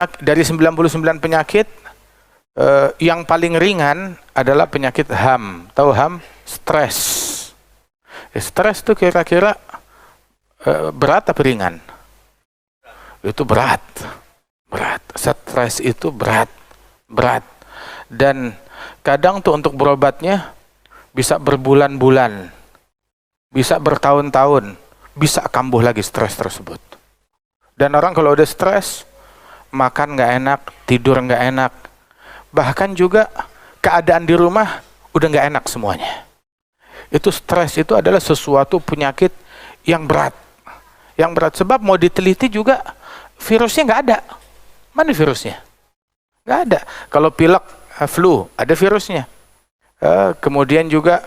Dari 99 penyakit, yang paling ringan adalah penyakit HAM. Tahu HAM? Stres. Stres itu kira-kira berat apa ringan? Itu berat. Berat. Stres itu berat. Berat. Dan kadang tuh untuk berobatnya bisa berbulan-bulan, bisa bertahun-tahun, bisa kambuh lagi stres tersebut. Dan orang kalau udah stres, makan nggak enak, tidur nggak enak, bahkan juga keadaan di rumah udah nggak enak semuanya. Itu stres itu adalah sesuatu penyakit yang berat. Yang berat sebab mau diteliti juga virusnya nggak ada. Mana virusnya? Nggak ada. Kalau pilek, flu, ada virusnya. Kemudian juga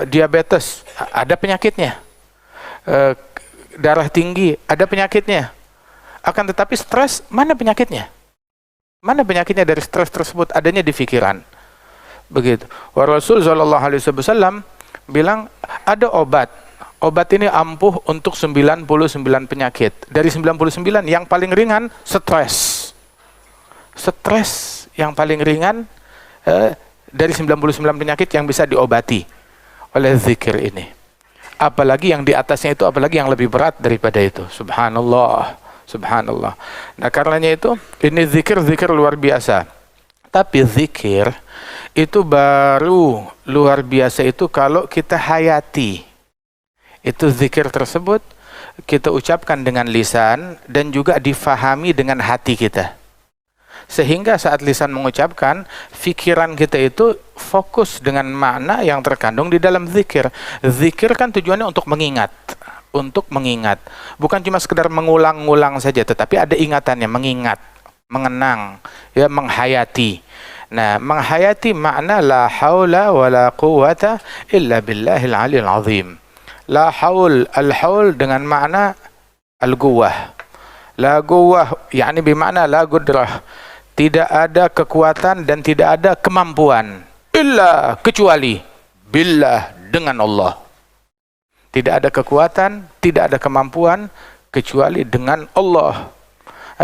diabetes, ada penyakitnya. Darah tinggi, ada penyakitnya. Akan tetapi stres, mana penyakitnya? Mana penyakitnya dari stres tersebut? Adanya di pikiran. Begitu. Wa Rasul sallallahu alaihi wasallam bilang ada obat. Obat ini ampuh untuk 99 penyakit. Dari 99 yang paling ringan stres. Stres yang paling ringan dari 99 penyakit yang bisa diobati oleh zikir ini. Apalagi yang di atasnya itu, apalagi yang lebih berat daripada itu. Subhanallah. Subhanallah. Nah, karenanya itu ini zikir luar biasa. Tapi zikir itu baru luar biasa itu kalau kita hayati. Itu zikir tersebut kita ucapkan dengan lisan dan juga difahami dengan hati kita. Sehingga saat lisan mengucapkan, fikiran kita itu fokus dengan makna yang terkandung di dalam zikir. Zikir kan tujuannya untuk mengingat. Untuk mengingat, bukan cuma sekedar mengulang-ulang saja, tetapi ada ingatannya, mengingat, mengenang, ya, menghayati. Nah, menghayati makna la haula wala quwata illa billahil aliyil azim. La haul, al-haul dengan makna al-quwah. La quwah, yakni bermakna la qudrah. Tidak ada kekuatan dan tidak ada kemampuan illa, kecuali billah, dengan Allah. Tidak ada kekuatan, tidak ada kemampuan kecuali dengan Allah.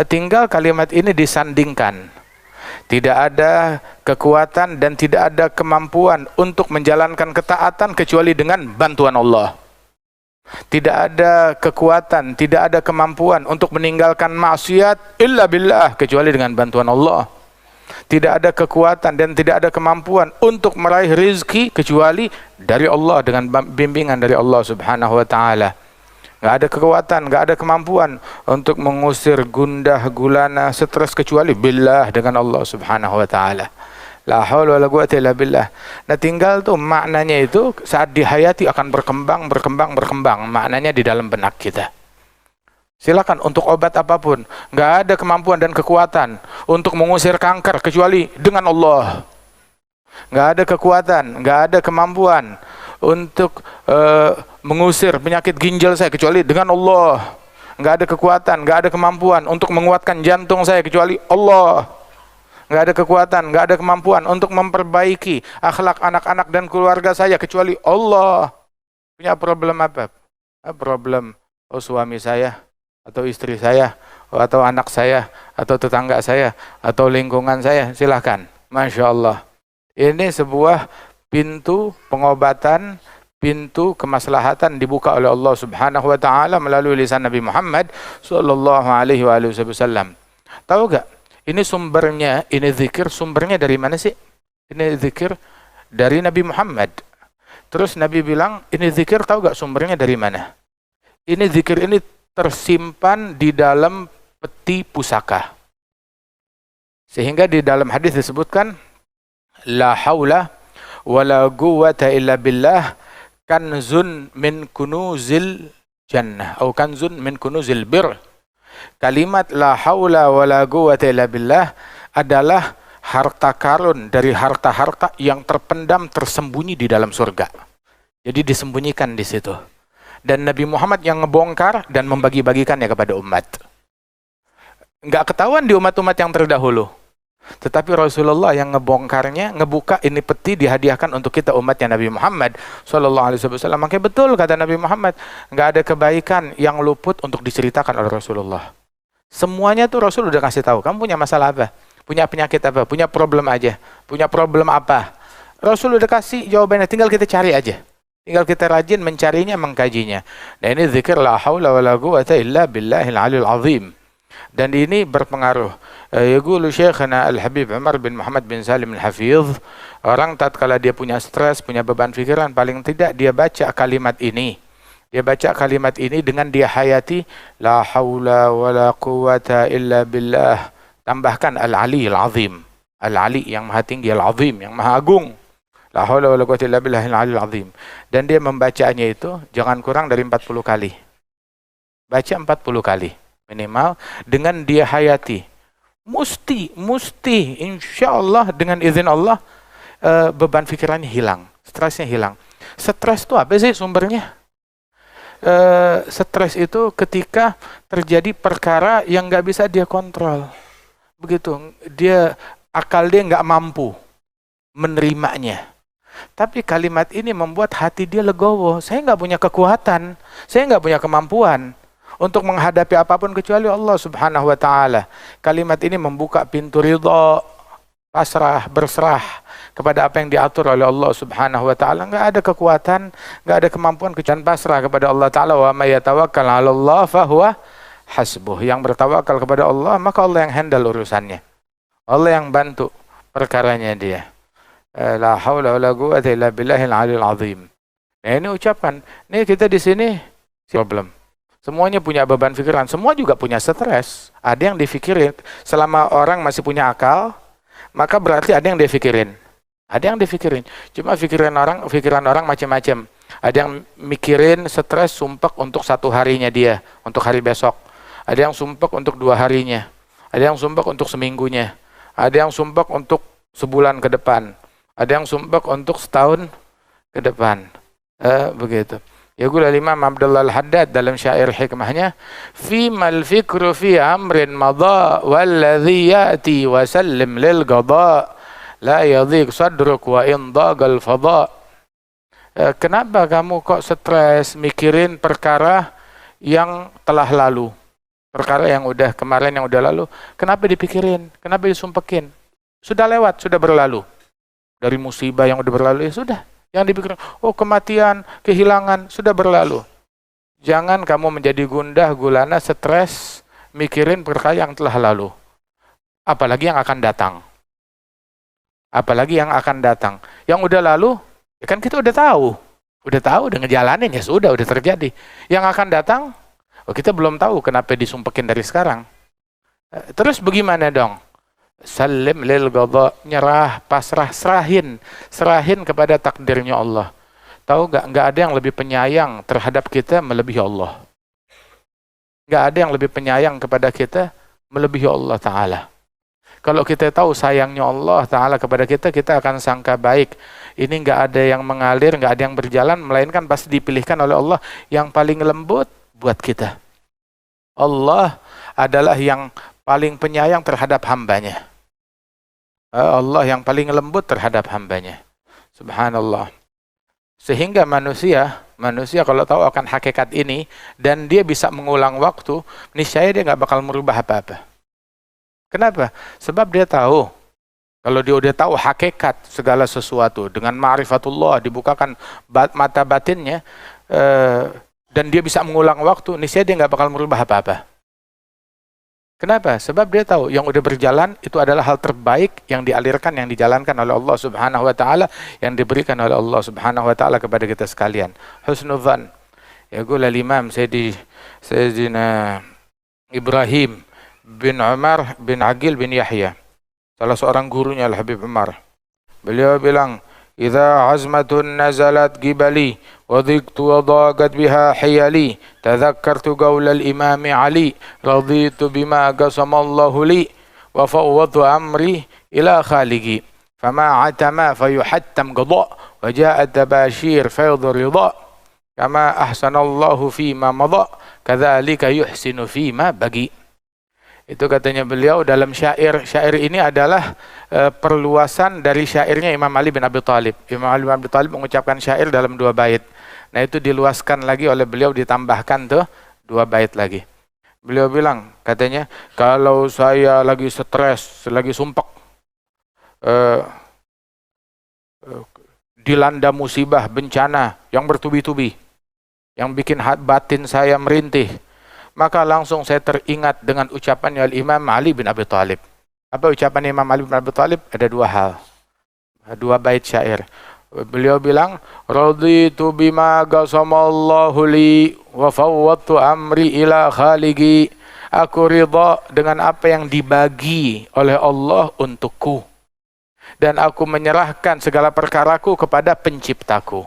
Tinggal kalimat ini disandingkan. Tidak ada kekuatan dan tidak ada kemampuan untuk menjalankan ketaatan kecuali dengan bantuan Allah. Tidak ada kekuatan, tidak ada kemampuan untuk meninggalkan maksiat illa billah, kecuali dengan bantuan Allah. Tidak ada kekuatan dan tidak ada kemampuan untuk meraih rizki kecuali dari Allah, dengan bimbingan dari Allah subhanahu wa ta'ala. Nggak ada kekuatan, nggak ada kemampuan untuk mengusir gundah gulana stres kecuali billah, dengan Allah subhanahu wa ta'ala. La haula wala quwwata illa billah. Nah, tinggal tuh maknanya itu saat dihayati akan berkembang. Maknanya di dalam benak kita. Silakan untuk obat apapun, nggak ada kemampuan dan kekuatan untuk mengusir kanker kecuali dengan Allah. Nggak ada kekuatan, nggak ada kemampuan untuk mengusir penyakit ginjal saya kecuali dengan Allah. Nggak ada kekuatan, nggak ada kemampuan untuk menguatkan jantung saya kecuali Allah. Nggak ada kekuatan, nggak ada kemampuan untuk memperbaiki akhlak anak-anak dan keluarga saya kecuali Allah. Punya problem apa? Problem suami saya, atau istri saya, atau anak saya, atau tetangga saya, atau lingkungan saya, silahkan. Masya Allah. Ini sebuah pintu pengobatan, pintu kemaslahatan dibuka oleh Allah subhanahu wa ta'ala melalui lisan Nabi Muhammad sallallahu alaihi wasallam. Tahu gak? Ini sumbernya, ini zikir sumbernya dari mana sih? Ini zikir dari Nabi Muhammad. Terus Nabi bilang, ini zikir tahu gak sumbernya dari mana? Ini zikir ini tersimpan di dalam peti pusaka. Sehingga di dalam hadis disebutkan la haula wala quwwata illa billah kanzun min kunuzil jannah atau kanzun min kunuzil bir. Kalimat la haula wala quwwata illa billah adalah harta karun dari harta-harta yang terpendam, tersembunyi di dalam surga. Jadi disembunyikan di situ. Dan Nabi Muhammad yang ngebongkar dan membagi-bagikannya kepada umat. Enggak ketahuan di umat-umat yang terdahulu. Tetapi Rasulullah yang ngebongkarnya, ngebuka ini peti dihadiahkan untuk kita umatnya Nabi Muhammad sallallahu alaihi wasallam. Makanya betul kata Nabi Muhammad, enggak ada kebaikan yang luput untuk diceritakan oleh Rasulullah. Semuanya tuh Rasul udah kasih tahu. Kamu punya masalah apa? Punya penyakit apa? Punya problem aja. Punya problem apa? Rasul udah kasih jawabannya, tinggal kita cari aja. Tinggal kita rajin mencarinya, mengkajinya. Dan ini zikir la haula wala quwata illa billahil aliyil azim. Dan ini berpengaruh. Yaqulu Syekhana Al-Habib Umar bin Muhammad bin Salim Al-Hafidh, orang tatkala dia punya stres, punya beban pikiran, paling tidak dia baca kalimat ini. Dia baca kalimat ini dengan dia hayati, la haula wala quwata illa billah. Tambahkan al-ali al-azim. Al-ali yang maha tinggi, al-azim yang maha agung. La haula wala quwata illa billahil aliyil azim. Dan dia membacanya itu jangan kurang dari 40 kali. Baca 40 kali minimal dengan dia hayati. Mesti insyaallah dengan izin Allah beban pikirannya hilang, stresnya hilang. Stres itu apa sih sumbernya? Stres itu ketika terjadi perkara yang nggak bisa dia kontrol, begitu akal dia nggak mampu menerimanya. Tapi kalimat ini membuat hati dia legowo. Saya nggak punya kekuatan, saya nggak punya kemampuan untuk menghadapi apapun kecuali Allah Subhanahu wa Ta'ala. Kalimat ini membuka pintu ridha, pasrah, berserah kepada apa yang diatur oleh Allah Subhanahu wa Ta'ala. Enggak ada kekuatan, enggak ada kemampuan kecuali pasrah kepada Allah Ta'ala. Wa may yatawakkal 'ala Allah fahuwa hasbuh. Yang bertawakal kepada Allah, maka Allah yang handle urusannya. Allah yang bantu perkaranya dia. La haula wala quwwata illa billahil aliyil azim. Nah, ini ucapan. Nih kita di sini problem. Semuanya punya beban pikiran, semua juga punya stres. Ada yang difikirin. Selama orang masih punya akal, maka berarti ada yang difikirin. Ada yang difikirin. Cuma pikiran orang macam-macam. Ada yang mikirin stres sumpek untuk 1 harinya dia, untuk hari besok. Ada yang sumpek untuk 2 harinya. Ada yang sumpek untuk seminggunya. Ada yang sumpek untuk sebulan ke depan. Ada yang sumpek untuk setahun ke depan. Begitu. Yaqul al-Imam Abdullah Al-Haddad dalam syair hikmahnya, fi mal fikru fi amrin madha walladhi ya'ti wa sallim lil qada la yadhiq sadruk wa in dagal fadha. Kenapa kamu kok stres mikirin perkara yang telah lalu? Perkara yang udah kemarin, yang udah lalu, kenapa dipikirin? Kenapa disumpekin? Sudah lewat, sudah berlalu. Dari musibah yang udah berlalu, ya sudah. Yang dipikir, oh kematian, kehilangan, sudah berlalu. Jangan kamu menjadi gundah, gulana, stres, mikirin perkara yang telah lalu. Apalagi yang akan datang. Apalagi yang akan datang. Yang udah lalu, ya kan kita udah tahu. Udah ngejalanin, ya sudah, udah terjadi. Yang akan datang, oh kita belum tahu kenapa disumpekin dari sekarang. Terus bagaimana dong? Salim lil qada, nyerah, pasrah, serahin kepada takdirnya Allah. Tahu nggak ada yang lebih penyayang terhadap kita melebihi Allah. Nggak ada yang lebih penyayang kepada kita melebihi Allah Ta'ala. Kalau kita tahu sayangnya Allah Ta'ala kepada kita, kita akan sangka baik. Ini nggak ada yang mengalir, nggak ada yang berjalan, melainkan pasti dipilihkan oleh Allah yang paling lembut buat kita. Allah adalah yang paling penyayang terhadap hambanya. Allah yang paling lembut terhadap hambanya. Subhanallah. Sehingga manusia kalau tahu akan hakikat ini dan dia bisa mengulang waktu, niscaya dia nggak bakal merubah apa-apa. Kenapa? Sebab dia tahu. Kalau dia udah tahu hakikat segala sesuatu dengan ma'rifatullah, dibukakan mata batinnya, dan dia bisa mengulang waktu, niscaya dia nggak bakal merubah apa-apa. Kenapa? Sebab dia tahu yang udah berjalan itu adalah hal terbaik yang dialirkan, yang dijalankan oleh Allah Subhanahu wa Ta'ala, yang diberikan oleh Allah Subhanahu wa Ta'ala kepada kita sekalian. Husnudzan. Yaqul al-Imam Sayyidina Ibrahim bin Umar bin Aqil bin Yahya, salah seorang gurunya Al-Habib Umar. Beliau bilang, "Idza azmatun nazalat qibali wa dhiqtu wa daqat biha hiyali tadhakkartu qaula al-imam Ali raditu bima qasama Allah li wa fawwadtu amri ila khaliqi fama atama fayuhattam qada wa jaa tabashir fayadhu ridha kama ahsana Allah fi ma madha kadzalika yuhsinu fi ma bagi." Itu katanya beliau dalam syair. Syair ini adalah perluasan dari syairnya Imam Ali bin Abi Thalib. Imam Ali bin Abi Thalib mengucapkan syair dalam 2 bait. Nah itu diluaskan lagi oleh beliau, ditambahkan tuh 2 bait lagi. Beliau bilang, katanya, kalau saya lagi stres, lagi sumpek, eh, dilanda musibah, bencana yang bertubi-tubi, yang bikin batin saya merintih, maka langsung saya teringat dengan ucapannya Imam Ali bin Abi Thalib. Apa ucapan Imam Ali bin Abi Thalib? Ada dua hal, dua bait syair. Beliau bilang, raditu bima qasamallahu li wa fawwadtu amri ila khaliqi. Aku ridha dengan apa yang dibagi oleh Allah untukku, dan aku menyerahkan segala perkaraku kepada penciptaku.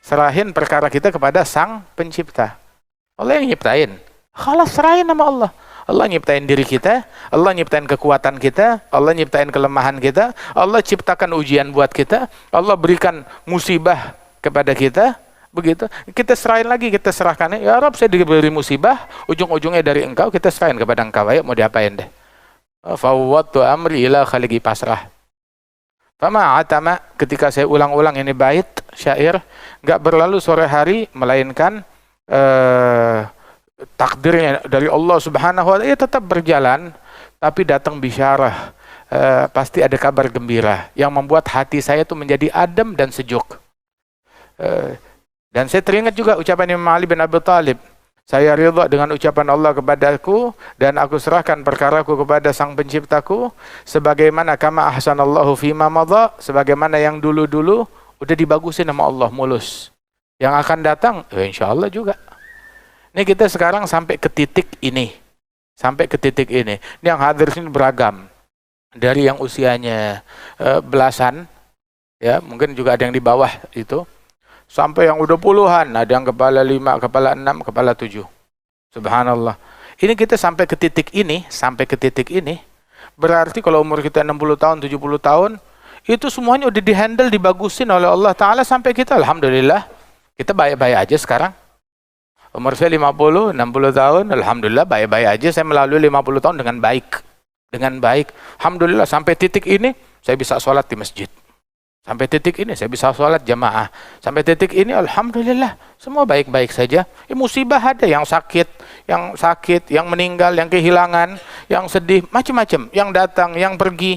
Serahin perkara kita kepada sang pencipta. Allah yang nyiptain. Khalas, serahin nama Allah. Allah nyiptain diri kita, Allah nyiptain kekuatan kita, Allah nyiptain kelemahan kita, Allah ciptakan ujian buat kita, Allah berikan musibah kepada kita, begitu. Kita serahin lagi, kita serahkan, ya Rabb, saya diberi musibah, ujung-ujungnya dari Engkau, kita serahin kepada Engkau. Ayo mau diapain deh. Fawwadtu amri ila khaliqi, pasrah. Fama atama, ketika saya ulang-ulang ini bait syair, enggak berlalu sore hari melainkan takdirnya dari Allah Subhanahu wa Ta'ala tetap berjalan, tapi datang bisyarah, pasti ada kabar gembira yang membuat hati saya itu menjadi adem dan sejuk. Dan saya teringat juga ucapan Imam Ali bin Abi Thalib, saya ridha dengan ucapan Allah kepadaku dan aku serahkan perkaraku kepada sang penciptaku, sebagaimana kama ahsanallahu fima madha, sebagaimana yang dulu-dulu udah dibagusin sama Allah mulus, yang akan datang ya insyaallah juga. Ini kita sekarang sampai ke titik ini. Sampai ke titik ini. Ini yang hadir sini beragam. Dari yang usianya belasan, ya mungkin juga ada yang di bawah itu, sampai yang udah puluhan, ada yang kepala 5, kepala 6, kepala 7. Subhanallah. Ini kita sampai ke titik ini, berarti kalau umur kita 60 tahun, 70 tahun, itu semuanya udah dihandle, dibagusin oleh Allah Ta'ala sampai kita, alhamdulillah, kita baik-baik aja sekarang. Umur saya 50, 60 tahun, alhamdulillah baik-baik aja, saya melalui 50 tahun dengan baik. Dengan baik. Alhamdulillah sampai titik ini, saya bisa sholat di masjid. Sampai titik ini, saya bisa sholat jamaah. Sampai titik ini, alhamdulillah, semua baik-baik saja. Musibah ada, yang sakit, yang meninggal, yang kehilangan, yang sedih, macam-macam. Yang datang, yang pergi,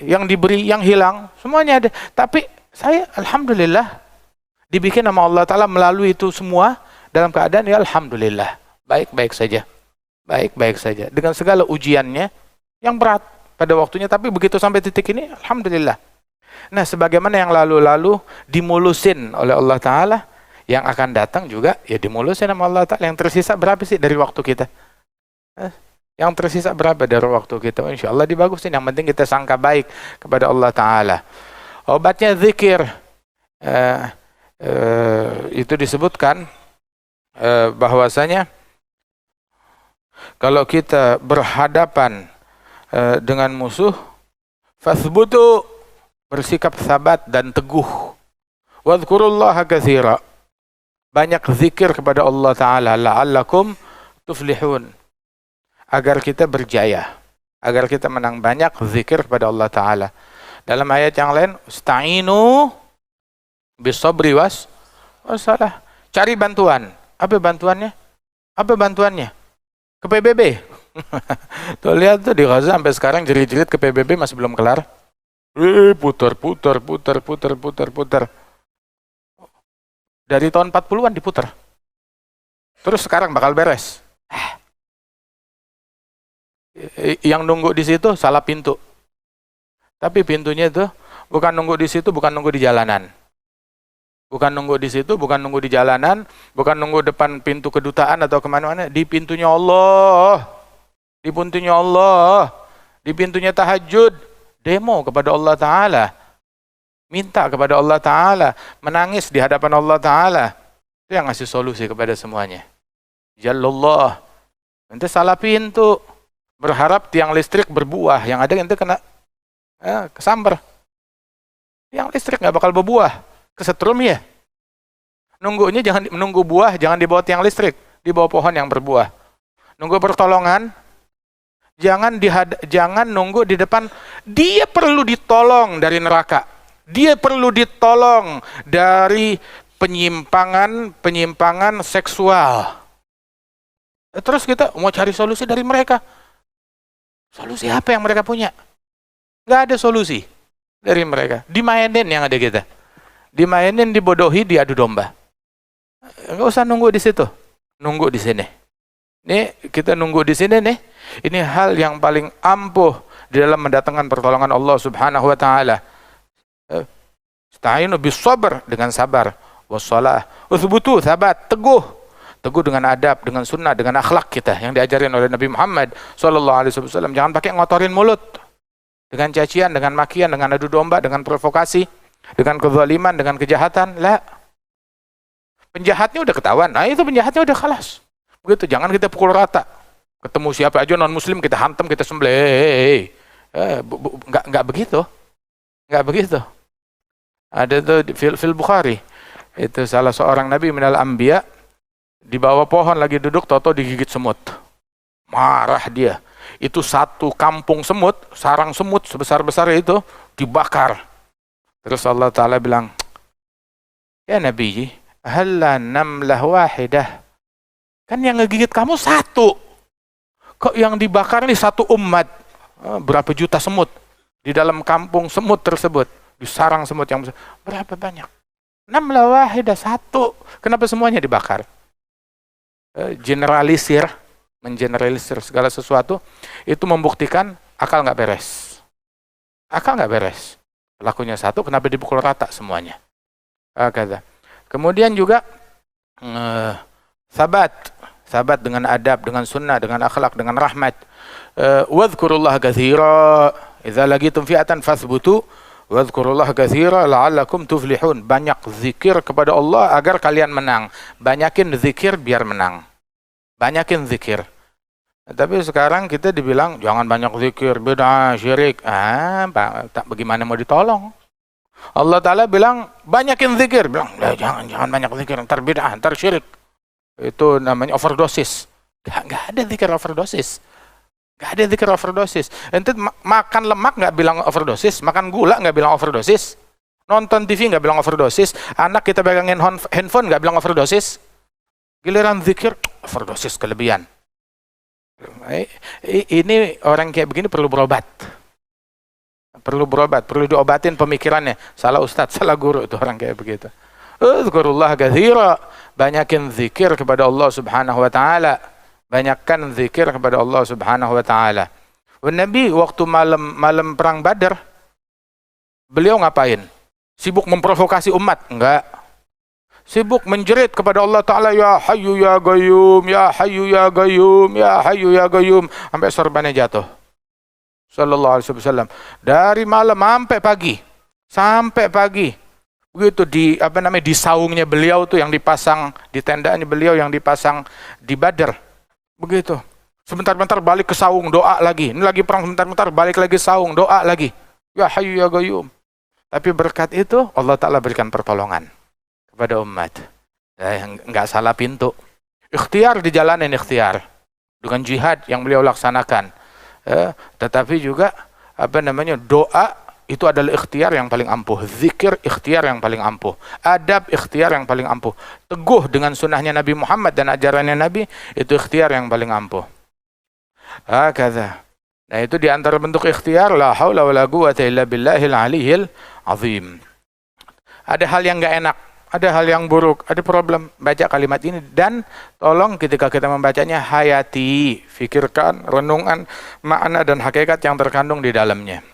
yang diberi, yang hilang, semuanya ada. Tapi saya, alhamdulillah, dibikin sama Allah Ta'ala melalui itu semua, dalam keadaan ya alhamdulillah, baik-baik saja. Baik-baik saja. Dengan segala ujiannya yang berat pada waktunya, tapi begitu sampai titik ini, alhamdulillah. Nah, sebagaimana yang lalu-lalu dimulusin oleh Allah Ta'ala, yang akan datang juga ya dimulusin sama Allah Ta'ala. Yang tersisa berapa sih dari waktu kita? Yang tersisa berapa dari waktu kita? Insya Allah dibagusin. Yang penting kita sangka baik kepada Allah Ta'ala. Obatnya zikir. Itu disebutkan bahwasanya kalau kita berhadapan dengan musuh, fasbutu, bersikap sabat dan teguh. Wadhkurullaha katsira, banyak zikir kepada Allah Ta'ala, la'allakum tuflihun, agar kita berjaya, agar kita menang. Banyak zikir kepada Allah Ta'ala. Dalam ayat yang lain, usta'inu bisabri wassalah, cari bantuan. Apa bantuannya? Apa bantuannya? Ke PBB. Tuh lihat tuh di Gaza sampai sekarang jerit-jerit ke PBB masih belum kelar. Putar. Dari tahun 40-an diputar. Terus sekarang bakal beres. Yang nunggu di situ salah pintu. Tapi pintunya itu bukan nunggu di situ, bukan nunggu di jalanan. Bukan nunggu di situ, bukan nunggu di jalanan, bukan nunggu depan pintu kedutaan atau kemana-mana. Di pintunya Allah. Di pintunya Allah. Di pintunya tahajud. Demo kepada Allah Ta'ala. Minta kepada Allah Ta'ala. Menangis di hadapan Allah Ta'ala. Itu yang ngasih solusi kepada semuanya. Jallallah. Nanti salah pintu. Berharap tiang listrik berbuah. Yang ada nanti kena kesambar. Tiang listrik nggak bakal berbuah. Kesetrum ya. Nunggunya jangan menunggu buah, jangan di bawah tiang listrik, di bawah pohon yang berbuah. Nunggu pertolongan, jangan nunggu di depan. Dia perlu ditolong dari neraka. Dia perlu ditolong dari penyimpangan seksual. Terus kita mau cari solusi dari mereka. Solusi apa yang mereka punya? Nggak ada solusi dari mereka. Dimainin yang ada kita. Dimainin, dibodohi, diadu domba. Nggak usah nunggu di situ. Nunggu di sini. Nih, kita nunggu di sini nih. Ini hal yang paling ampuh di dalam mendatangkan pertolongan Allah Subhanahu wa taala. Ista'inu bis sabr, dengan sabar, wassalah, uthbutu, sabat, teguh. Teguh dengan adab, dengan sunnah, dengan akhlak kita yang diajarin oleh Nabi Muhammad SAW. Jangan pakai ngotorin mulut dengan cacian, dengan makian, dengan adu domba, dengan provokasi, dengan kezaliman, dengan kejahatan. La. Penjahatnya udah ketahuan. Nah, itu penjahatnya udah khalas. Begitu, jangan kita pukul rata. Ketemu siapa aja non muslim kita hantam, kita sembelih. Enggak begitu. Enggak begitu. Ada tuh fil Bukhari. Itu salah seorang nabi minal anbiya, di bawah pohon lagi duduk, toto digigit semut. Marah dia. Itu satu kampung semut, sarang semut sebesar-besar itu dibakar. Terus Allah Ta'ala bilang, ya Nabi, halla namlah wahidah. Kan yang ngegigit kamu satu. Kok yang dibakar ini satu umat? Berapa juta semut di dalam kampung semut tersebut, di sarang semut yang besar. Berapa banyak? Namlah wahidah, satu. Kenapa semuanya dibakar? Generalisir, mengeneralisir segala sesuatu, itu membuktikan akal nggak beres. Akal nggak beres. Pelakunya satu, kenapa dipukul rata semuanya? Kemudian juga sabat dengan adab, dengan sunnah, dengan akhlak, dengan rahmat. Wadhkurullaha katsira, idza laqitum fi'atan fathbutu, wadhkurullaha katsira la'allakum tuflihun. Banyak zikir kepada Allah agar kalian menang. Banyakin zikir biar menang. Banyakin zikir. Tapi sekarang kita dibilang jangan banyak zikir, bid'ah, syirik. Bagaimana mau ditolong? Allah Ta'ala bilang banyakin zikir. Bilang jangan banyak zikir, ntar bid'ah, ntar syirik. Itu namanya overdosis. Nggak ada zikir overdosis. Nggak ada zikir overdosis. Ente makan lemak nggak bilang overdosis, makan gula nggak bilang overdosis, nonton TV nggak bilang overdosis, anak kita pegangin handphone nggak bilang overdosis. Giliran zikir, overdosis, kelebihan. Ini orang kayak begini perlu berobat. Perlu berobat, perlu diobatin pemikirannya. Salah ustadz, salah guru itu orang kayak begitu. Uzkurullah katsira, banyakin zikir kepada Allah Subhanahu wa taala. Banyakkan zikir kepada Allah Subhanahu wa taala. Nabi waktu malam perang Badar, beliau ngapain? Sibuk memprovokasi umat? Enggak. Sibuk menjerit kepada Allah Ta'ala, ya Hayyu ya Qayyum, ya Hayyu ya Qayyum, ya Hayyu ya Qayyum, sampai sorbannya jatuh. Sallallahu alaihi wasallam. Dari malam sampai pagi. Begitu di saungnya beliau tuh yang dipasang di tendanya beliau yang dipasang di Badar. Begitu. Sebentar-bentar balik ke saung, doa lagi. Ini lagi perang, sebentar-bentar balik lagi saung, doa lagi. Ya Hayyu ya Qayyum. Tapi berkat itu Allah Ta'ala berikan pertolongan kepada umat. Enggak salah pintu. Ikhtiar dijalanin, ikhtiar dengan jihad yang beliau laksanakan. Tetapi juga doa itu adalah ikhtiar yang paling ampuh. Zikir ikhtiar yang paling ampuh. Adab ikhtiar yang paling ampuh. Teguh dengan sunnahnya Nabi Muhammad dan ajarannya Nabi, itu ikhtiar yang paling ampuh. Hakadha. Nah, itu di antara bentuk ikhtiar, la haula wala quwwata illa billahil aliyyil azim. Ada hal yang enggak enak, ada hal yang buruk, ada problem, baca kalimat ini, dan tolong ketika kita membacanya hayati, fikirkan, renungan makna dan hakikat yang terkandung di dalamnya.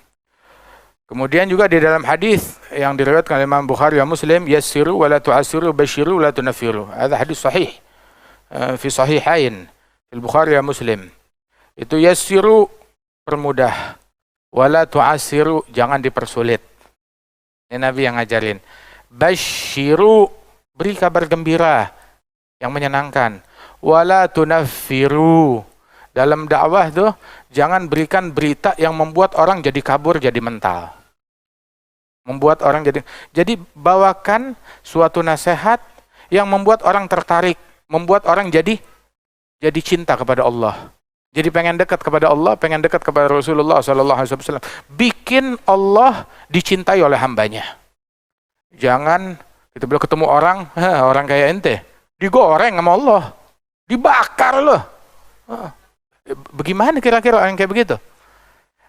Kemudian juga di dalam hadis yang diriwayatkan oleh Imam Bukhari dan Muslim, yassiru wa la tu'assiru, basyiru wa la tunaffiru. Ada hadis sahih fi sahihain fil Bukhari dan Muslim. Itu yassiru, permudah, wa la tu'assiru, jangan dipersulit. Ini Nabi yang ngajarin. Basyiru, beri kabar gembira yang menyenangkan. Wala tunaffiru, dalam dakwah tuh jangan berikan berita yang membuat orang jadi kabur, jadi mental. Membuat orang jadi bawakan suatu nasihat yang membuat orang tertarik, membuat orang jadi cinta kepada Allah. Jadi pengen dekat kepada Allah, pengen dekat kepada Rasulullah SAW. Bikin Allah dicintai oleh hambanya. Jangan kita ketemu orang kayak ente, digoreng sama Allah, dibakar loh. Bagaimana kira-kira orang kayak begitu?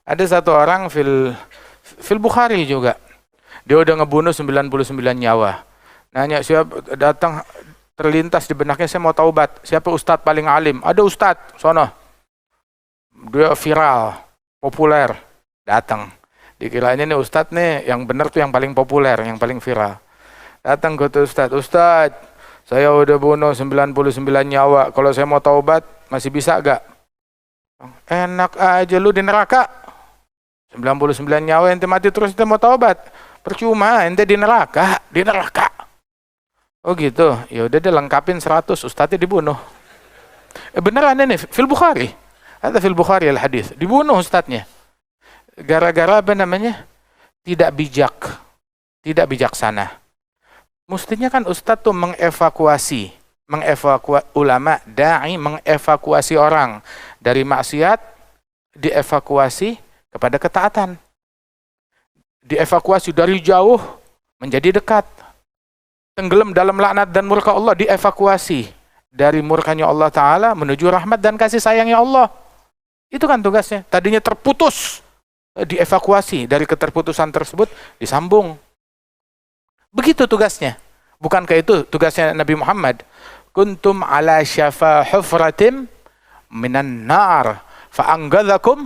Ada satu orang fil Bukhari juga. Dia udah ngebunuh 99 nyawa. Nanya siapa, datang terlintas di benaknya, saya mau taubat. Siapa ustadz paling alim? Ada ustadz, sono. Dia viral, populer. Datang. Dikiranya nih ustadz nih, yang benar tuh yang paling populer, yang paling viral. Datang ke ustadz, ustadz, saya udah bunuh 99 nyawa. Kalau saya mau taubat, masih bisa gak? Enak aja lu di neraka. 99 nyawa ente mati terus ente mau taubat. Percuma ente di neraka, di neraka. Oh gitu. Ya udah dia lengkapin 100, ustadznya dibunuh. Beneran ini fil Bukhari. Ada fil Bukhari al hadis. Dibunuh ustadznya. Gara-gara apa namanya? Tidak bijak. Tidak bijaksana. Mestinya kan ustadz tuh mengevakuasi ulama, dai mengevakuasi orang dari maksiat, dievakuasi kepada ketaatan. Dievakuasi dari jauh menjadi dekat. Tenggelam dalam laknat dan murka Allah, dievakuasi dari murkanya Allah Ta'ala menuju rahmat dan kasih sayangnya Allah. Itu kan tugasnya. Tadinya terputus, dievakuasi dari keterputusan tersebut, disambung. Begitu tugasnya. Bukankah itu tugasnya Nabi Muhammad? Kuntum ala syafa hufratim minan nar fa'anggadhakum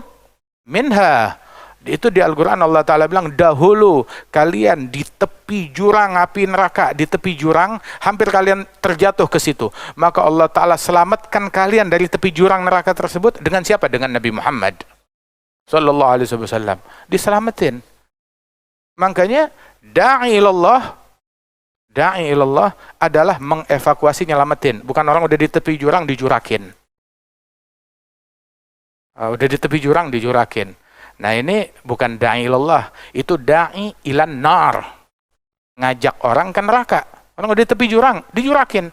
minha. Itu di Al-Quran Allah Ta'ala bilang, dahulu kalian di tepi jurang api neraka, di tepi jurang, hampir kalian terjatuh ke situ. Maka Allah Ta'ala selamatkan kalian dari tepi jurang neraka tersebut dengan siapa? Dengan Nabi Muhammad Sallallahu Alaihi Wasallam. Diselamatin. Makanya da'i ilallah adalah mengevakuasi, nyelamatin. Bukan orang udah di tepi jurang dijurakin. Udah di tepi jurang dijurakin. Nah ini bukan da'i ilallah, itu da'i ilan nar. Ngajak orang ke neraka. Orang udah di tepi jurang, dijurakin.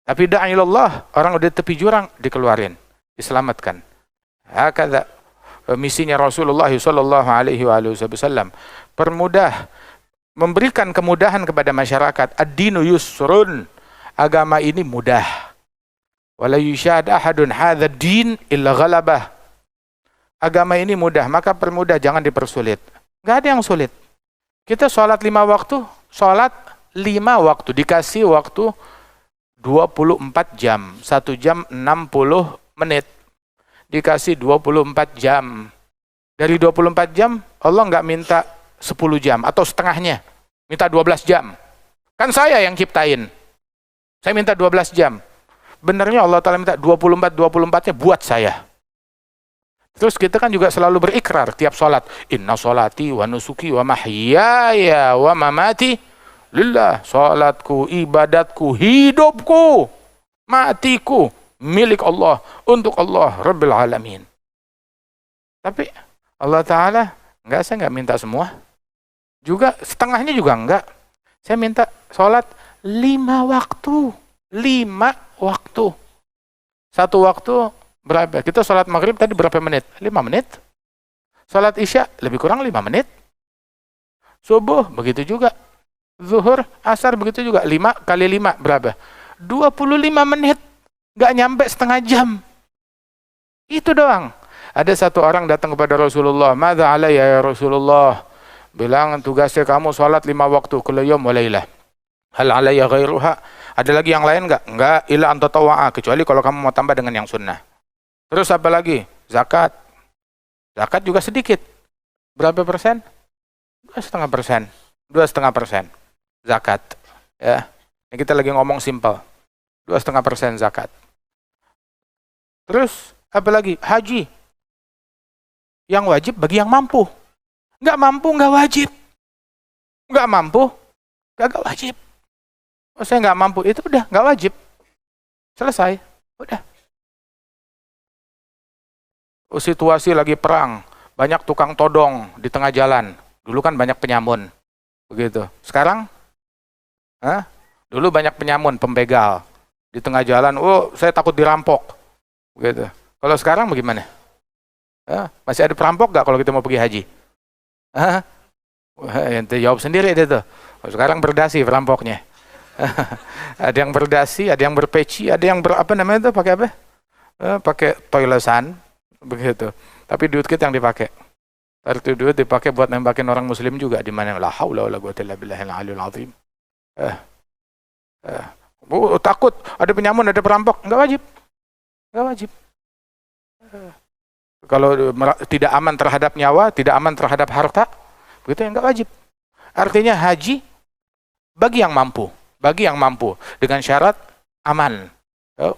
Tapi da'i ilallah, orang udah di tepi jurang, dikeluarin, diselamatkan. Hakadha misinya Rasulullah sallallahu alaihi wasallam. Permudah, memberikan kemudahan kepada masyarakat. Ad-dinu yusrun. Agama ini mudah. Wala yushad ahadun hadha din illa ghalabah. Agama ini mudah, maka permudah, jangan dipersulit. Gak ada yang sulit. Kita sholat 5 waktu, sholat 5 waktu, dikasih waktu 24 jam, 1 jam 60 menit. Dikasih 24 jam. Dari 24 jam, Allah nggak minta 10 jam, atau setengahnya. Minta 12 jam. Kan saya yang ciptain. Saya minta 12 jam. Benernya Allah Ta'ala minta 24-24-nya buat saya. Terus kita kan juga selalu berikrar tiap sholat. Inna sholati wa nusuki wa mahyaya wa mamati lillah. Sholatku, ibadatku, hidupku, matiku milik Allah, untuk Allah Rabbil Alamin. Tapi Allah Ta'ala, saya nggak minta semua. Juga setengahnya juga enggak. Saya minta sholat 5 waktu. 5 waktu. 1 waktu berapa? Kita sholat maghrib tadi berapa menit? 5 menit. Sholat isya lebih kurang 5 menit. Subuh begitu juga. Zuhur, asar begitu juga. 5 kali 5 berapa? 25 menit. Gak nyampe setengah jam. Itu doang. Ada satu orang datang kepada Rasulullah. Madza alayya ya Rasulullah? Bilang, tugasnya kamu sholat 5 waktu. Kullu yawm wa lailah. Hal alayya ghairuha? Ada lagi yang lain enggak? Enggak, illa an tatawwa'a, kecuali kalau kamu mau tambah dengan yang sunnah. Terus apa lagi? Zakat. Zakat juga sedikit. Berapa persen? 2,5%. 2,5% zakat. Ya. Ini kita lagi ngomong simpel. 2,5% zakat. Terus apa lagi? Haji. Yang wajib bagi yang mampu. Enggak mampu, enggak wajib. Enggak mampu, enggak wajib. Oh, saya enggak mampu, itu udah enggak wajib. Selesai. Udah. Situasi lagi perang, banyak tukang todong di tengah jalan. Dulu kan banyak penyamun, begitu. Sekarang, dulu banyak penyamun, pembegal di tengah jalan. Oh, saya takut dirampok, begitu. Kalau sekarang bagaimana? Masih ada perampok nggak kalau kita mau pergi haji? Ente jawab sendiri itu tuh. Sekarang berdasi perampoknya. Ada yang berdasi, ada yang berpeci, ada yang apa namanya itu, pakai apa? Pakai toilesan, begitu. Tapi duit kita yang dipakai. Itu duit dipakai buat nembakin orang muslim juga, di mana la haula wala quwwata illa billahil aliyul azim. Takut ada penyamun, ada perampok, enggak wajib. Enggak wajib. Kalau tidak aman terhadap nyawa, tidak aman terhadap harta, begitu enggak wajib. Artinya haji bagi yang mampu dengan syarat aman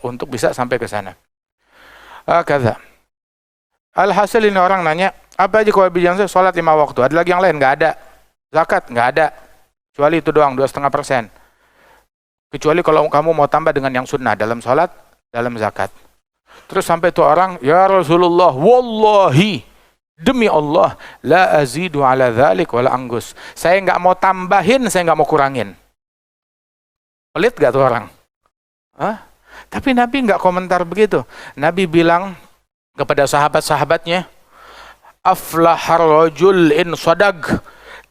untuk bisa sampai ke sana. Kata alhasil ini orang nanya, apa aja kewajiban saya? Sholat 5 waktu. Ada lagi yang lain? Nggak ada. Zakat? Nggak ada. Kecuali itu doang, 2,5%. Kecuali kalau kamu mau tambah dengan yang sunnah dalam sholat, dalam zakat. Terus sampai itu orang, ya Rasulullah, wallahi, demi Allah, la azidu ala dhalik wala anggus. Saya nggak mau tambahin, saya nggak mau kurangin. Pelit gak tuh orang? Tapi Nabi nggak komentar begitu. Nabi bilang kepada sahabat-sahabatnya, aflahar rajul in sadag.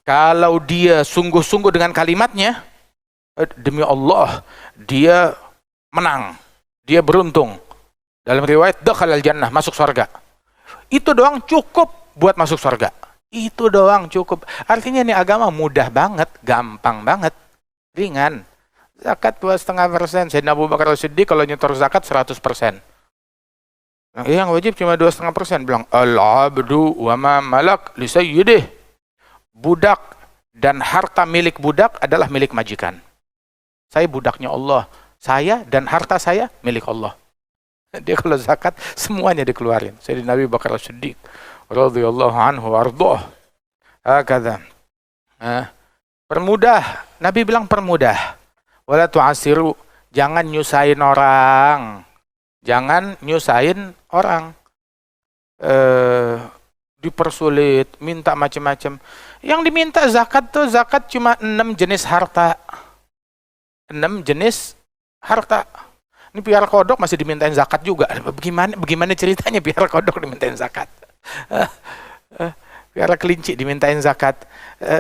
Kalau dia sungguh-sungguh dengan kalimatnya, demi Allah, dia menang, dia beruntung. Dalam riwayat, dakhalal jannah, masuk surga. Itu doang cukup buat masuk surga. Itu doang cukup. Artinya ini agama mudah banget, gampang banget, ringan. Zakat 2,5%. Sayyidina Abu Bakar As-Siddiq kalau nyetor zakat 100%. Nah, yang wajib cuma 2,5%. Bilang, al-abdu wa ma malak li sayyidih. Budak dan harta milik budak adalah milik majikan. Saya budaknya Allah. Saya dan harta saya milik Allah. Dia kalau zakat semuanya dikeluarin. Sayyidina Abu Bakar As-Siddiq radhiyallahu anhu ardhah. Hakadha. Permudah. Nabi bilang permudah. Wala tu'asiru, jangan nyusahin orang. Jangan nyusahin orang. Dipersulit, minta macam-macam. Yang diminta zakat tuh, zakat cuma 6 jenis harta. 6 jenis harta. Ini piara kodok masih dimintain zakat juga. Bagaimana ceritanya piara kodok dimintain zakat? Piara kelinci dimintain zakat.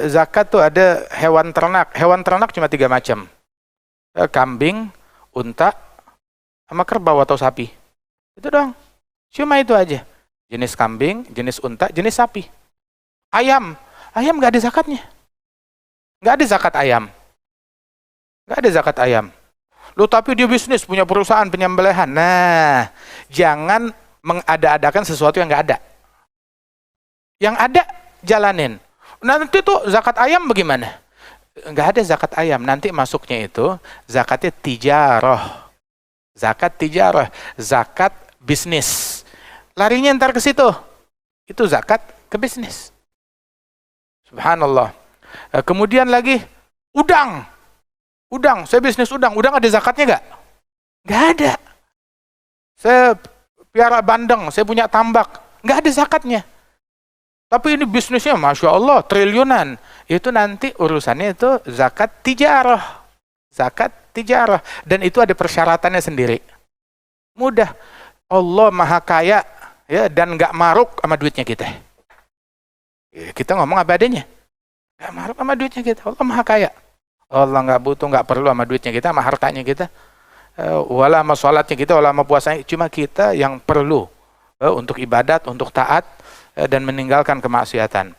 Zakat tuh ada hewan ternak. Hewan ternak cuma 3 macam. Kambing, unta, sama kerbau atau sapi. Itu doang. Cuma itu aja. Jenis kambing, jenis unta, jenis sapi. Ayam nggak ada zakatnya. Nggak ada zakat ayam. Nggak ada zakat ayam. Loh, tapi dia bisnis, punya perusahaan penyembelihan. Nah, jangan mengada-adakan sesuatu yang nggak ada. Yang ada, jalanin. Nanti tuh zakat ayam bagaimana? Nggak ada zakat ayam. Nanti masuknya itu zakatnya tijarah. Zakat tijarah. Zakat bisnis. Larinya ntar ke situ. Itu zakat ke bisnis. Subhanallah. Kemudian lagi udang. Saya bisnis udang. Udang ada zakatnya nggak? Nggak ada. Saya piara bandeng. Saya punya tambak. Nggak ada zakatnya. Tapi ini bisnisnya Masya Allah triliunan. Itu nanti urusannya itu zakat tijarah. Zakat tijarah. Dan itu ada persyaratannya sendiri. Mudah. Allah maha kaya ya, dan nggak maruk sama duitnya kita. Ya, kita ngomong apa adanya. Nggak maruk sama duitnya kita. Allah maha kaya. Allah nggak butuh, nggak perlu sama duitnya kita, sama hartanya kita. Wala sama sholatnya kita, wala sama puasanya. Cuma kita yang perlu untuk ibadat, untuk taat, dan meninggalkan kemaksiatan.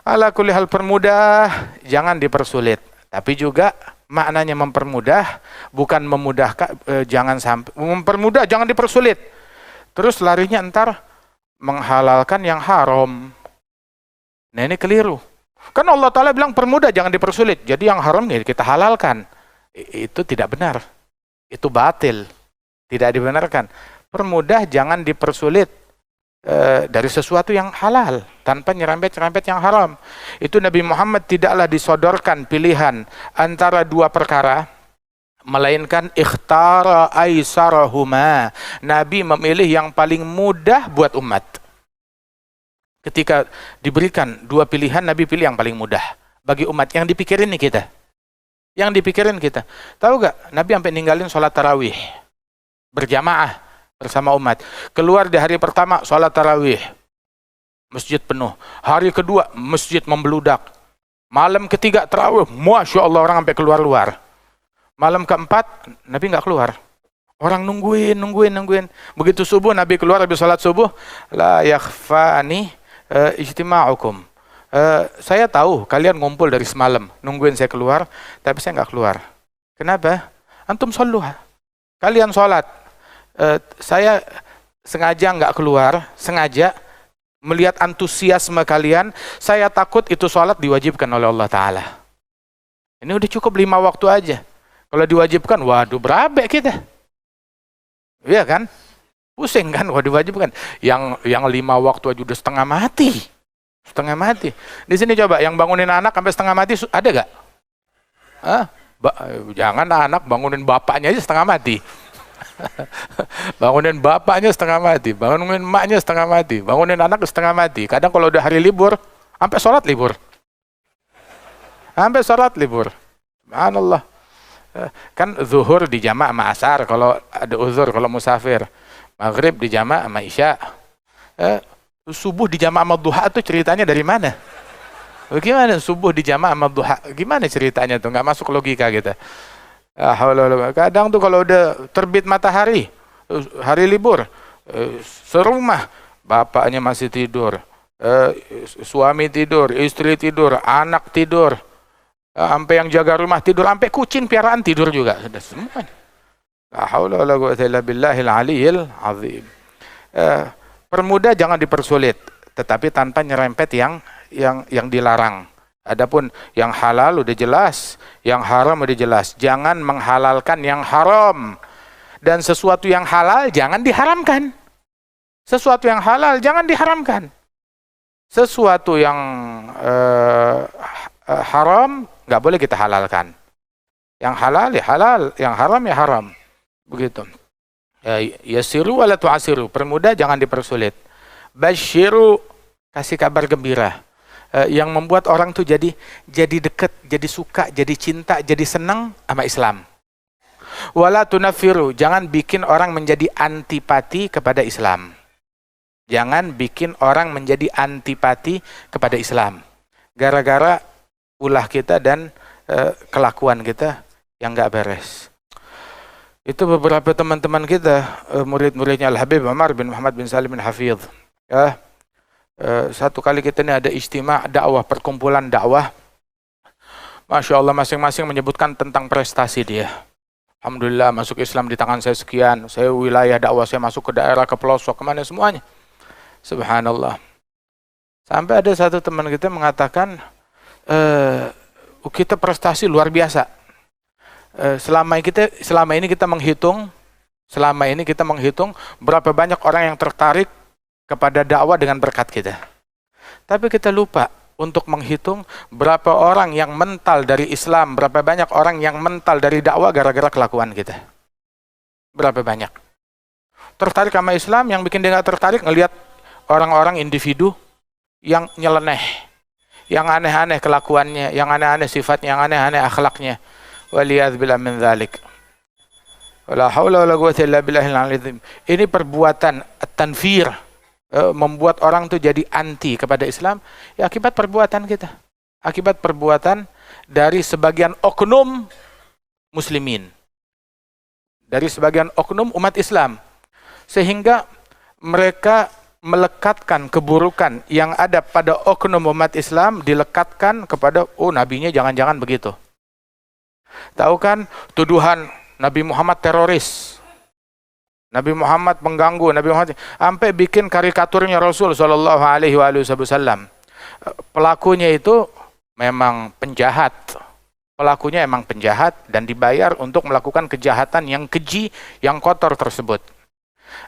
Ala kulli hal, permudah, jangan dipersulit. Tapi juga maknanya mempermudah bukan memudahkan, jangan sampai mempermudah, jangan dipersulit. Terus larinya entar menghalalkan yang haram. Nah, ini keliru. Kan Allah Ta'ala bilang permudah, jangan dipersulit. Jadi yang haram nih kita halalkan. Itu tidak benar. Itu batil. Tidak dibenarkan. Permudah, jangan dipersulit. Dari sesuatu yang halal tanpa nyerempet-nyerempet yang haram. Itu Nabi Muhammad tidaklah disodorkan pilihan antara 2 perkara, melainkan ikhtara aisarahuma. Nabi memilih yang paling mudah buat umat. Ketika diberikan 2 pilihan, Nabi pilih yang paling mudah bagi umat. Yang dipikirin nih kita. Yang dipikirin kita. Tahu gak? Nabi sampai ninggalin sholat tarawih berjamaah bersama umat. Keluar di hari pertama sholat tarawih, masjid penuh. Hari kedua masjid membeludak. Malam ketiga tarawih, Masya Allah orang sampai keluar-luar. Malam keempat, Nabi nggak keluar. Orang nungguin. Begitu subuh, Nabi keluar habis sholat subuh. La yakhfa'ani ijtima'ukum. Saya tahu kalian ngumpul dari semalam, nungguin saya keluar, tapi saya nggak keluar. Kenapa? Antum sholluha. Kalian sholat. Saya sengaja nggak keluar, sengaja melihat antusiasme kalian. Saya takut itu sholat diwajibkan oleh Allah Ta'ala. Ini udah cukup 5 waktu aja. Kalau diwajibkan, waduh berabe kita. Iya kan? Pusing kan kalau diwajibkan. Yang 5 waktu aja udah setengah mati. Setengah mati. Di sini coba, yang bangunin anak sampai setengah mati ada gak? Jangan anak bangunin bapaknya aja setengah mati. Bangunin bapaknya setengah mati, bangunin emaknya setengah mati, bangunin anak setengah mati. Kadang kalau udah hari libur, sampai sholat libur. Sampai sholat libur. Subhanallah. Kan zuhur di jama' sama asar kalau ada uzur, kalau musafir. Maghrib di jama' sama isya. Subuh di jama' sama duha itu ceritanya dari mana? Bagaimana subuh di jama' sama duha? Gimana ceritanya tuh? Nggak masuk logika kita. Kadang tuh kalau udah terbit matahari, hari libur, serumah, bapaknya masih tidur, suami tidur, istri tidur, anak tidur, sampai yang jaga rumah tidur, sampai kucing piaraan tidur juga, sudah semua. La haula wala quwwata illa billahil aliyil azim. Permudah jangan dipersulit, tetapi tanpa nyerempet yang dilarang. Adapun yang halal udah jelas, yang haram udah jelas. Jangan menghalalkan yang haram. Dan sesuatu yang halal jangan diharamkan. Sesuatu yang halal jangan diharamkan. Sesuatu yang haram nggak boleh kita halalkan. Yang halal ya halal, yang haram ya haram. Begitu. Yasiru wala tu'asiru. Permudah jangan dipersulit. Basyiru, kasih kabar gembira. Yang membuat orang tuh jadi dekat, jadi suka, jadi cinta, jadi senang sama Islam. Wala tunafiru, jangan bikin orang menjadi antipati kepada Islam. Jangan bikin orang menjadi antipati kepada Islam. Gara-gara ulah kita dan kelakuan kita yang nggak beres. Itu beberapa teman-teman kita, murid-muridnya Al-Habib Umar bin Muhammad bin Salim bin Hafidh. Satu kali kita ini ada istimewa dakwah, perkumpulan dakwah. Masya Allah, masing-masing menyebutkan tentang prestasi dia. Alhamdulillah masuk Islam di tangan saya sekian, saya wilayah dakwah saya masuk ke daerah, ke pelosok, kemana semuanya. Subhanallah. Sampai ada satu teman kita mengatakan, kita prestasi luar biasa. Selama ini kita menghitung berapa banyak orang yang tertarik kepada dakwah dengan berkat kita. Tapi kita lupa untuk menghitung berapa orang yang mental dari Islam, berapa banyak orang yang mental dari dakwah gara-gara kelakuan kita. Berapa banyak. Tertarik sama Islam, yang bikin dia nggak tertarik ngelihat orang-orang individu yang nyeleneh, yang aneh-aneh kelakuannya, yang aneh-aneh sifatnya, yang aneh-aneh akhlaknya. Waliyadzubillah min dzalik. Wala haula wala quwwata illa billahil azim. Ini perbuatan at-tanfir. Membuat orang tuh jadi anti kepada Islam, ya akibat perbuatan kita, akibat perbuatan dari sebagian oknum muslimin, dari sebagian oknum umat Islam, sehingga mereka melekatkan keburukan yang ada pada oknum umat Islam, dilekatkan kepada nabinya jangan-jangan begitu. Tahu kan tuduhan Nabi Muhammad teroris, Nabi Muhammad mengganggu, Nabi Muhammad sampai bikin karikaturnya Rasul Shallallahu Alaihi Wasallam. Pelakunya itu memang penjahat, pelakunya emang penjahat dan dibayar untuk melakukan kejahatan yang keji, yang kotor tersebut.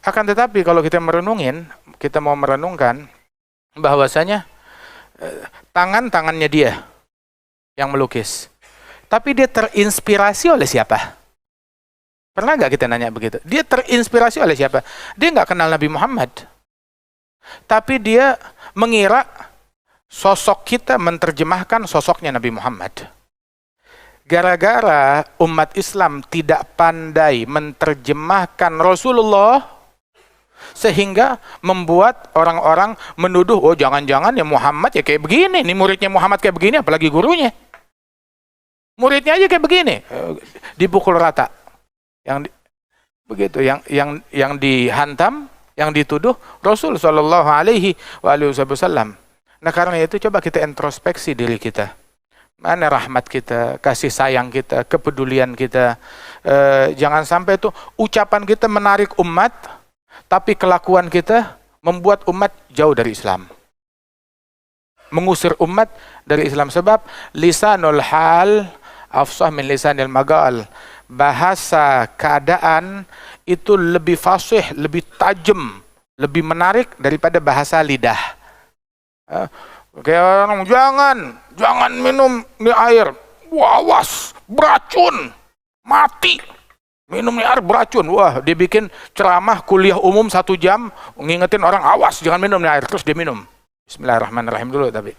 Akan tetapi kalau kita mau merenungkan bahwasanya tangannya dia yang melukis, tapi dia terinspirasi oleh siapa? Pernah nggak kita nanya begitu? Dia terinspirasi oleh siapa? Dia nggak kenal Nabi Muhammad. Tapi dia mengira sosok kita menerjemahkan sosoknya Nabi Muhammad. Gara-gara umat Islam tidak pandai menerjemahkan Rasulullah, sehingga membuat orang-orang menuduh, jangan-jangan ya Muhammad ya kayak begini, nih muridnya Muhammad kayak begini, apalagi gurunya. Muridnya aja kayak begini, dipukul rata. Begitu, yang dihantam, yang dituduh Rasul Shallallahu Alaihi Wasallam. Nah karena itu coba kita introspeksi diri kita. Mana rahmat kita, kasih sayang kita, kepedulian kita. Jangan sampai itu ucapan kita menarik umat, tapi kelakuan kita membuat umat jauh dari Islam. Mengusir umat dari Islam. Sebab lisanul hal afsah min lisanil maqal. Bahasa keadaan itu lebih fasih, lebih tajam, lebih menarik daripada bahasa lidah. Kayak orang, jangan minum ini air, awas, beracun, mati. Minum ini air beracun. Wah, dia bikin ceramah kuliah umum 1 jam, ngingetin orang, awas, jangan minum ini air. Terus dia minum. Bismillahirrahmanirrahim dulu tapi.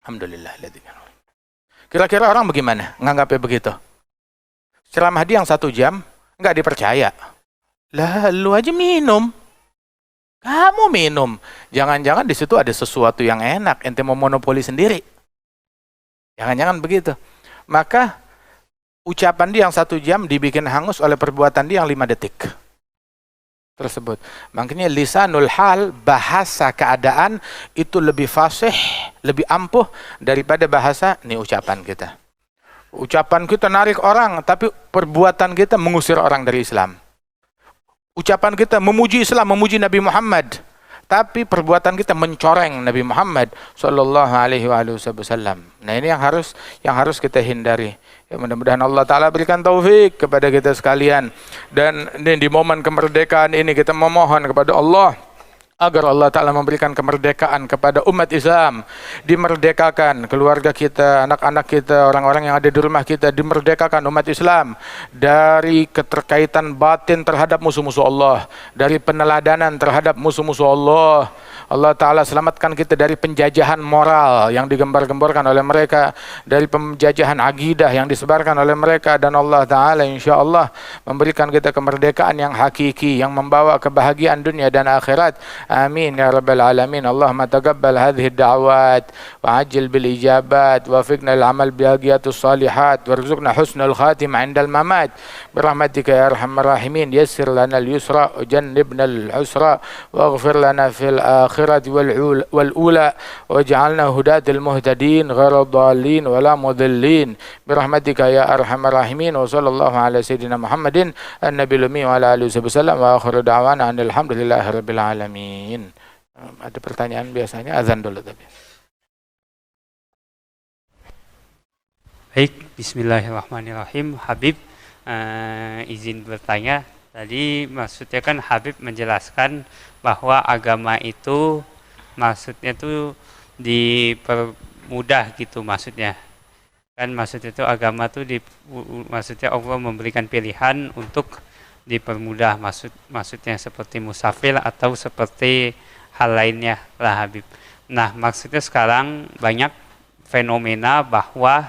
Alhamdulillah. Kira-kira orang bagaimana nganggapnya begitu? Ceramah dia yang 1 jam, nggak dipercaya. Lah, lu aja minum. Kamu minum. Jangan-jangan di situ ada sesuatu yang enak, ente mau monopoli sendiri. Jangan-jangan begitu. Maka ucapan dia yang 1 jam dibikin hangus oleh perbuatan dia yang 5 detik. Tersebut. Makanya lisanul hal, bahasa keadaan itu lebih fasih, lebih ampuh daripada bahasa ini ucapan kita. Ucapan kita narik orang, tapi perbuatan kita mengusir orang dari Islam. Ucapan kita memuji Islam, memuji Nabi Muhammad, tapi perbuatan kita mencoreng Nabi Muhammad sallallahu alaihi wasallam. Nah, ini yang harus kita hindari. Ya, mudah-mudahan Allah Ta'ala berikan taufik kepada kita sekalian. Dan di momen kemerdekaan ini kita memohon kepada Allah agar Allah Ta'ala memberikan kemerdekaan kepada umat Islam. Dimerdekakan keluarga kita, anak-anak kita, orang-orang yang ada di rumah kita. Dimerdekakan umat Islam dari keterkaitan batin terhadap musuh-musuh Allah, dari peneladanan terhadap musuh-musuh Allah. Allah Ta'ala selamatkan kita dari penjajahan moral yang digembar-gemborkan oleh mereka, dari penjajahan akidah yang disebarkan oleh mereka, dan Allah Ta'ala insya Allah memberikan kita kemerdekaan yang hakiki, yang membawa kebahagiaan dunia dan akhirat. Amin ya rabbal alamin. Allahumma taqabbal hadhihi ad-da'awat wa ajil bil ijabat wa fiqna al-amal bihagiyatus salihat warzuqna husnul khatimah indal mamat birahmatika ya arhamar rahimin. Yassir lana al-yusra wa jannibna al-usra waghfir lana fil akhirati wal ula waj'alna hudatil muhtadin ghairu dhalin wala mudillin birahmatika ya arhamar rahimin. Wa sallallahu ala sayyidina Muhammadin an-nabiyil ummi wa ala alihi wasallam wa akhiru da'wana alhamdulillahi rabbil alamin. Ada pertanyaan biasanya azan dulu tapi. Baik, bismillahirrahmanirrahim. Habib izin bertanya. Tadi maksudnya kan Habib menjelaskan bahwa agama itu maksudnya itu dipermudah gitu maksudnya. Kan maksudnya itu agama itu maksudnya Allah memberikan pilihan untuk dipermudah, maksudnya seperti musafir atau seperti hal lainnya lah Habib. Nah, maksudnya sekarang banyak fenomena bahwa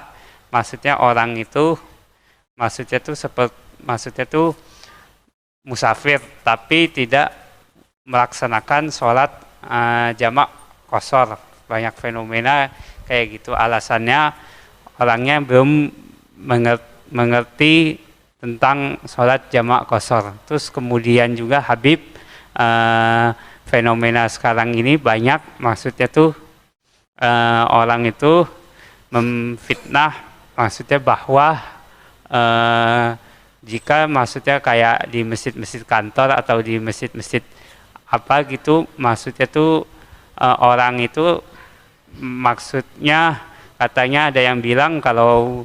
maksudnya orang itu maksudnya itu musafir tapi tidak melaksanakan sholat jamak qashar. Banyak fenomena kayak gitu, alasannya orangnya belum mengerti tentang sholat jamak qashar. Terus kemudian juga Habib fenomena sekarang ini banyak maksudnya tuh orang itu memfitnah maksudnya bahwa jika maksudnya kayak di masjid-masjid kantor atau di masjid-masjid apa gitu maksudnya tuh orang itu maksudnya katanya ada yang bilang kalau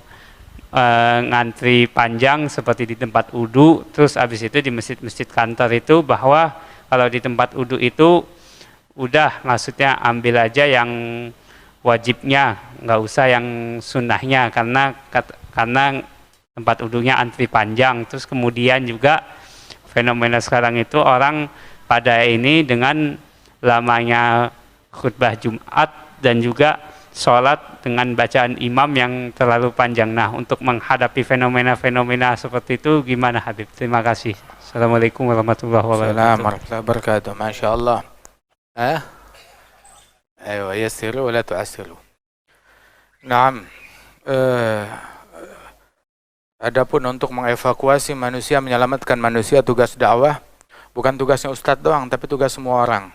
ngantri panjang seperti di tempat wudu, terus habis itu di masjid-masjid kantor itu bahwa kalau di tempat wudu itu udah maksudnya ambil aja yang wajibnya, nggak usah yang sunnahnya karena tempat wudunya antri panjang. Terus kemudian juga fenomena sekarang itu orang pada ini dengan lamanya khutbah Jumat dan juga sholat dengan bacaan imam yang terlalu panjang. Nah, untuk menghadapi fenomena-fenomena seperti itu gimana Habib? Terima kasih. Assalamualaikum warahmatullahi wabarakatuh. Assalamualaikum warahmatullahi wabarakatuh. Masya Allah. Ayo, yassiru wa la tu'assiru. Naam. Adapun untuk mengevakuasi manusia, menyelamatkan manusia, tugas dakwah bukan tugasnya ustadz doang, tapi tugas semua orang.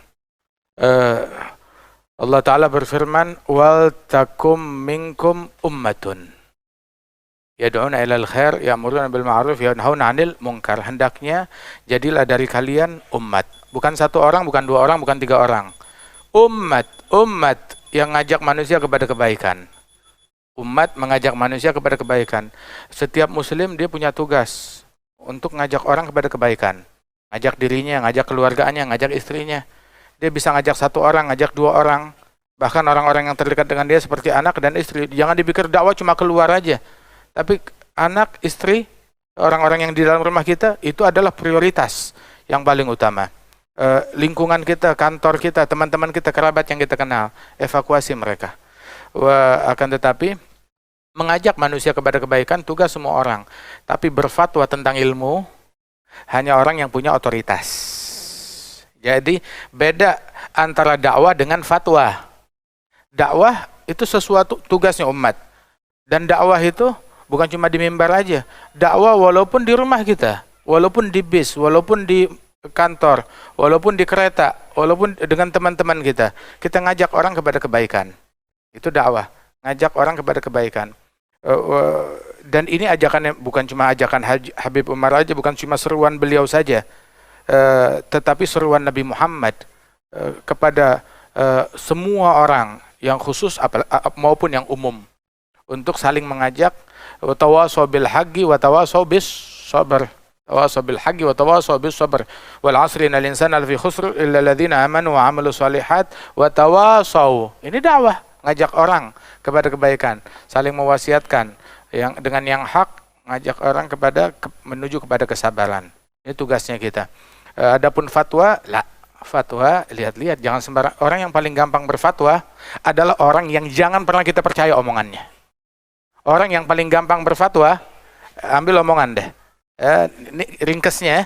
Allah Ta'ala berfirman, wal takum minkum ummatun yad'una ilal khair ya'muruna bil ma'ruf yanhauna 'anil munkar. Hendaknya jadilah dari kalian umat. Bukan satu orang, bukan dua orang, bukan tiga orang. Umat yang ngajak manusia kepada kebaikan. Umat mengajak manusia kepada kebaikan. Setiap muslim dia punya tugas untuk ngajak orang kepada kebaikan. Ngajak dirinya, ngajak keluarganya, ngajak istrinya. Dia bisa ngajak satu orang, ngajak dua orang. Bahkan orang-orang yang terdekat dengan dia seperti anak dan istri. Jangan dipikir dakwah cuma keluar aja. Tapi anak, istri, orang-orang yang di dalam rumah kita itu adalah prioritas yang paling utama. Lingkungan kita, kantor kita, teman-teman kita, kerabat yang kita kenal, evakuasi mereka. Akan tetapi mengajak manusia kepada kebaikan tugas semua orang. Tapi berfatwa tentang ilmu hanya orang yang punya otoritas. Jadi beda antara dakwah dengan fatwa. Dakwah itu sesuatu tugasnya umat. Dan dakwah itu bukan cuma di mimbar aja. Dakwah walaupun di rumah kita, walaupun di bis, walaupun di kantor, walaupun di kereta, walaupun dengan teman-teman kita. Kita ngajak orang kepada kebaikan. Itu dakwah, ngajak orang kepada kebaikan. Dan ini ajakannya bukan cuma ajakan Habib Umar aja, bukan cuma seruan beliau saja, tetapi seruan Nabi Muhammad kepada semua orang, yang khusus maupun yang umum, untuk saling mengajak. Watawasau bil haqqi watawasau bis sabr. Tawasau bil haqqi watawasau bis sabr. Wal 'asri innal insana lafi khusr illa alladziina aamanu wa 'amilus shalihat wa tawasau. Ini dakwah, ngajak orang kepada kebaikan, saling mewasiatkan yang dengan yang hak, ngajak orang kepada menuju kepada kesabaran. Ini tugasnya kita. Adapun fatwa, fatwa lihat-lihat, jangan sembarang. Orang yang paling gampang berfatwa adalah orang yang jangan pernah kita percaya omongannya. Orang yang paling gampang berfatwa, ambil omongan deh. Ini ringkesnya,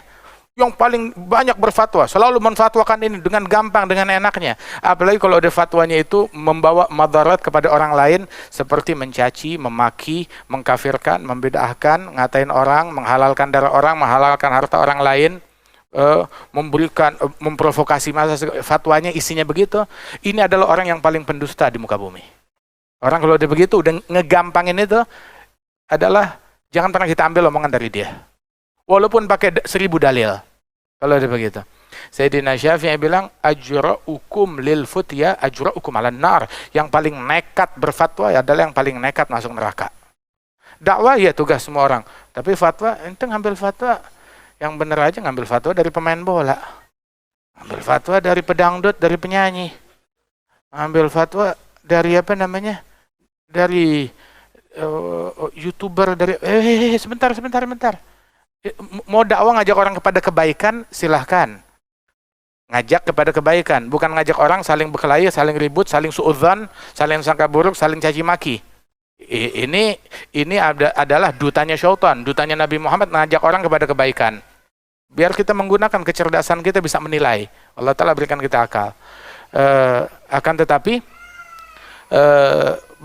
yang paling banyak berfatwa, selalu menfatwakan ini dengan gampang, dengan enaknya. Apalagi kalau ada fatwanya itu membawa madarat kepada orang lain, seperti mencaci, memaki, mengkafirkan, membid'ahkan, ngatain orang, menghalalkan darah orang, menghalalkan harta orang lain, memberikan, memprovokasi masa. Fatwanya isinya begitu. Ini adalah orang yang paling pendusta di muka bumi. Orang kalau udah begitu, udah ngegampangin itu, adalah jangan pernah kita ambil omongan dari dia. Walaupun pakai 1000 dalil. Kalau udah begitu. Sayyidina Syafi'i bilang, ajra'ukum lil futya ajra'ukum 'alan nar. Yang paling nekat berfatwa adalah yang paling nekat masuk neraka. Dakwah ya tugas semua orang. Tapi fatwa, ente ngambil fatwa, yang bener aja ngambil fatwa dari pemain bola. Ngambil fatwa dari pedangdut, dari penyanyi. Ngambil fatwa dari apa namanya? Dari YouTuber, dari sebentar. Mau dakwah ngajak orang kepada kebaikan, silahkan. Ngajak kepada kebaikan, bukan ngajak orang saling berkelahi, saling ribut, saling suudzon, saling sangka buruk, saling caci maki. Ini adalah dutanya syaitan, dutanya Nabi Muhammad ngajak orang kepada kebaikan. Biar kita menggunakan kecerdasan kita bisa menilai. Allah Ta'ala berikan kita akal. Akan tetapi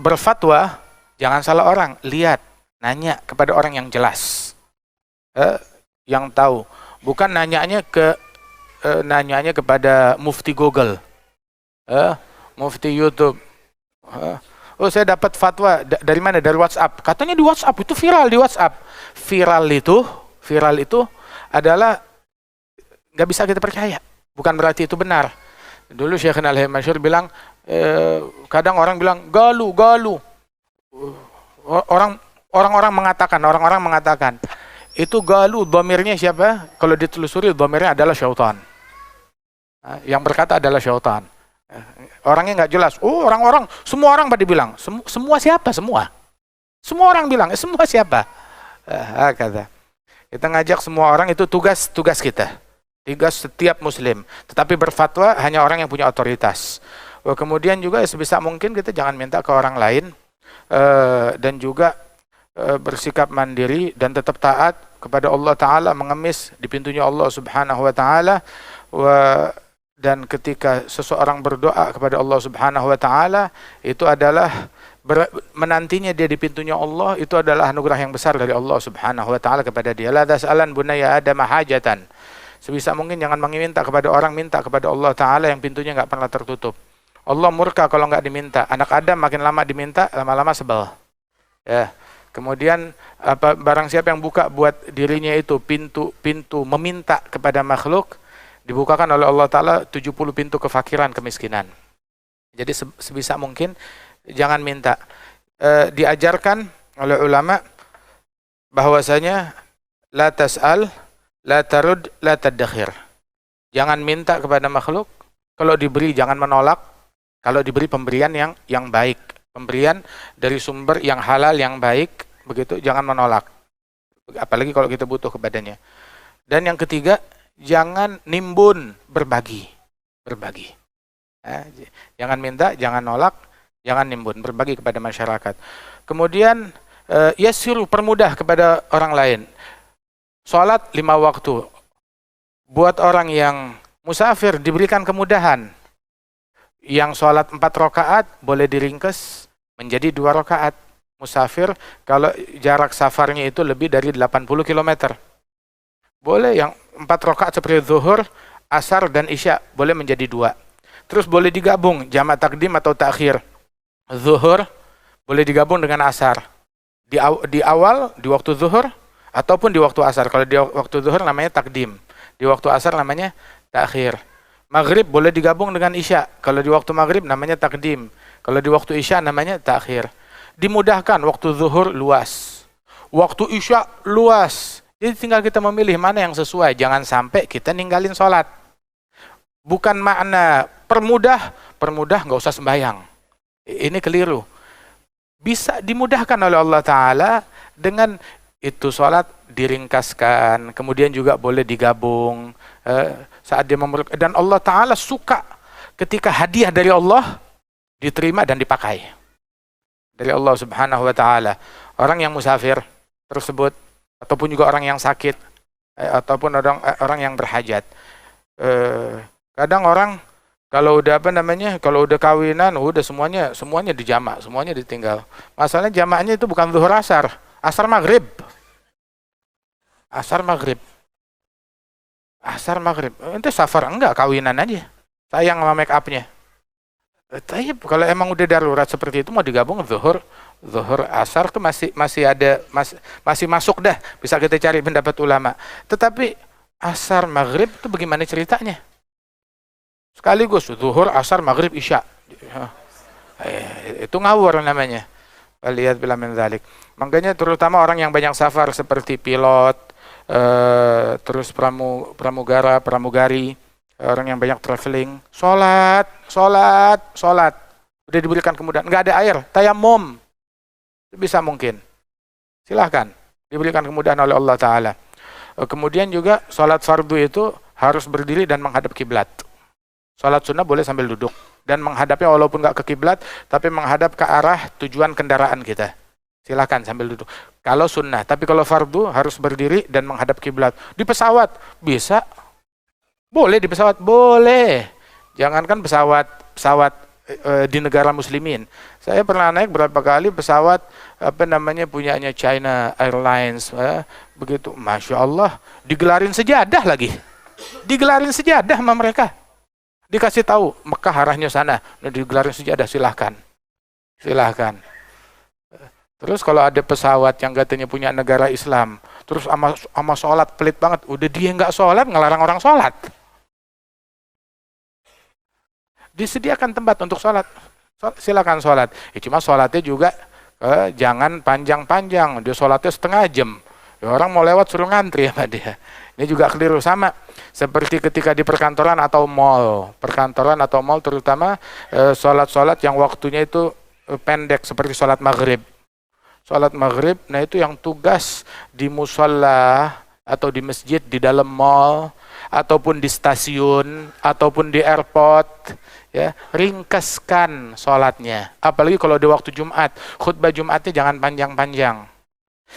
berfatwa jangan salah orang, lihat, nanya kepada orang yang jelas, yang tahu, bukan nanyanya kepada mufti Google, mufti YouTube. Oh, saya dapat fatwa dari mana? Dari WhatsApp. Katanya di WhatsApp, itu viral di WhatsApp. Viral itu adalah nggak bisa kita percaya. Bukan berarti itu benar. Dulu Syekh Al-Masyhur bilang, kadang orang bilang galu. Orang-orang mengatakan itu galu, dhamirnya siapa? Kalau ditelusuri dhamirnya adalah syaitan. Yang berkata adalah syaitan. Orangnya nggak jelas. Oh, semua orang pada bilang. Semua siapa? Semua orang bilang. Semua siapa? Kata. Kita ngajak semua orang, itu tugas kita. Tugas setiap muslim. Tetapi berfatwa hanya orang yang punya otoritas. Kemudian juga sebisa mungkin kita jangan minta ke orang lain, dan juga bersikap mandiri dan tetap taat kepada Allah Ta'ala, mengemis di pintunya Allah Subhanahu wa Ta'ala, Dan ketika seseorang berdoa kepada Allah Subhanahu wa taala, itu adalah menantinya dia di pintunya Allah, itu adalah anugerah yang besar dari Allah Subhanahu wa taala kepada dia. La tas'alan bunayya Adam hajatan. Sebisa mungkin jangan meminta kepada orang, minta kepada Allah taala yang pintunya enggak pernah tertutup. Allah murka kalau enggak diminta. Anak Adam makin lama diminta, lama-lama sebel. Ya. Kemudian barang siapa yang buka buat dirinya itu pintu meminta kepada makhluk, dibukakan oleh Allah Ta'ala 70 pintu kefakiran, kemiskinan. Jadi sebisa mungkin jangan minta. Diajarkan oleh ulama bahwasanya la tas'al, la tarud, la tadakhir. Jangan minta kepada makhluk, kalau diberi jangan menolak, kalau diberi pemberian yang baik, pemberian dari sumber yang halal yang baik, begitu jangan menolak. Apalagi kalau kita butuh kepadanya. Dan yang ketiga, jangan nimbun, berbagi. Jangan minta, jangan nolak, jangan nimbun, berbagi kepada masyarakat. Kemudian yassiru, permudah kepada orang lain. Salat 5 waktu. Buat orang yang musafir diberikan kemudahan. Yang salat 4 rakaat boleh diringkes menjadi 2 rakaat. Musafir kalau jarak safarnya itu lebih dari 80 km. Boleh yang 4 rakaat seperti zuhur, asar, dan isya, boleh menjadi 2. Terus boleh digabung, jamak takdim atau takhir. Zuhur, boleh digabung dengan asar. Di awal, di waktu zuhur, ataupun di waktu asar. Kalau di waktu zuhur namanya takdim. Di waktu asar namanya takhir. Maghrib boleh digabung dengan isya. Kalau di waktu maghrib namanya takdim. Kalau di waktu isya namanya takhir. Dimudahkan, waktu zuhur luas. Waktu isya luas. Jadi tinggal kita memilih mana yang sesuai. Jangan sampai kita ninggalin sholat. Bukan makna permudah nggak usah sembahyang. Ini keliru. Bisa dimudahkan oleh Allah Ta'ala dengan itu sholat diringkaskan. Kemudian juga boleh digabung saat dia memerlukan. Dan Allah Ta'ala suka ketika hadiah dari Allah diterima dan dipakai. Dari Allah Subhanahu wa Ta'ala. Orang yang musafir tersebut, ataupun juga orang yang sakit, ataupun orang yang berhajat. Kadang orang kalau udah kalau udah kawinan, udah semuanya dijamak, semuanya ditinggal. Masalahnya jamaknya itu bukan zuhur asar, asar maghrib. Ente safar enggak, kawinan aja. Sayang sama make upnya. Tapi kalau emang udah darurat seperti itu mau digabung zuhur asar tuh masih masuk dah, bisa kita cari pendapat ulama. Tetapi asar maghrib itu bagaimana ceritanya? Sekaligus zuhur asar maghrib isya. Itu ngawur namanya. Lihat bila min dzalik. Makanya terutama orang yang banyak safar seperti pilot, terus pramugari, orang yang banyak traveling, sholat, udah diberikan kemudahan, nggak ada air, tayamum, bisa mungkin, silahkan, diberikan kemudahan oleh Allah Ta'ala. Kemudian juga sholat fardu itu harus berdiri dan menghadap kiblat. Sholat sunnah boleh sambil duduk, dan menghadapnya walaupun nggak ke kiblat, tapi menghadap ke arah tujuan kendaraan kita. Silahkan sambil duduk. Kalau sunnah, tapi kalau fardu harus berdiri dan menghadap kiblat. Di pesawat, bisa. Boleh di pesawat, boleh. Jangankan pesawat di negara muslimin. Saya pernah naik berapa kali pesawat punyanya China Airlines, begitu, masya Allah, digelarin sejadah lagi, digelarin sejadah sama mereka. Dikasih tahu Mekah arahnya sana, digelarin sejadah, silahkan. Terus kalau ada pesawat yang katanya punya negara Islam, terus sama sholat pelit banget, udah dia nggak sholat, ngelarang orang sholat. Disediakan tempat untuk sholat, silakan sholat. Cuma sholatnya juga jangan panjang-panjang, dia sholatnya setengah jam. Ya, orang mau lewat suruh ngantri sama dia. Ini juga keliru, sama seperti ketika di perkantoran atau mall. Perkantoran atau mall terutama sholat-sholat yang waktunya itu pendek seperti sholat maghrib. Sholat maghrib, nah itu yang tugas di musola atau di masjid di dalam mall, ataupun di stasiun, ataupun di airport, ya, ringkaskan sholatnya. Apalagi kalau di waktu Jumat, khutbah Jumatnya jangan panjang-panjang.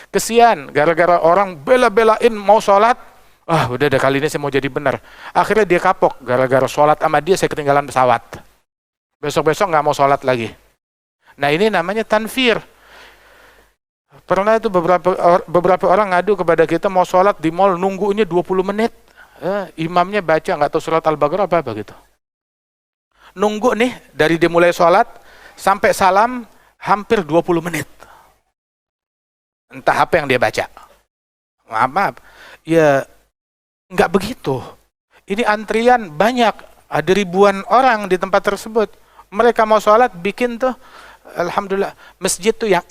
Kesian, gara-gara orang bela-belain mau sholat, Udah kali ini saya mau jadi benar. Akhirnya dia kapok, gara-gara sholat sama dia saya ketinggalan pesawat. Besok-besok nggak mau sholat lagi. Nah ini namanya tanfir. Pernah itu beberapa orang ngadu kepada kita mau sholat di mall, nunggunya 20 menit. Imamnya baca nggak tahu surat Al-Baqarah apa gitu. Nunggu nih dari dia mulai sholat sampai salam hampir 20 menit. Entah apa yang dia baca. Maaf. Ya nggak begitu. Ini antrian banyak, ada ribuan orang di tempat tersebut. Mereka mau sholat bikin tuh, alhamdulillah, masjid tuh yang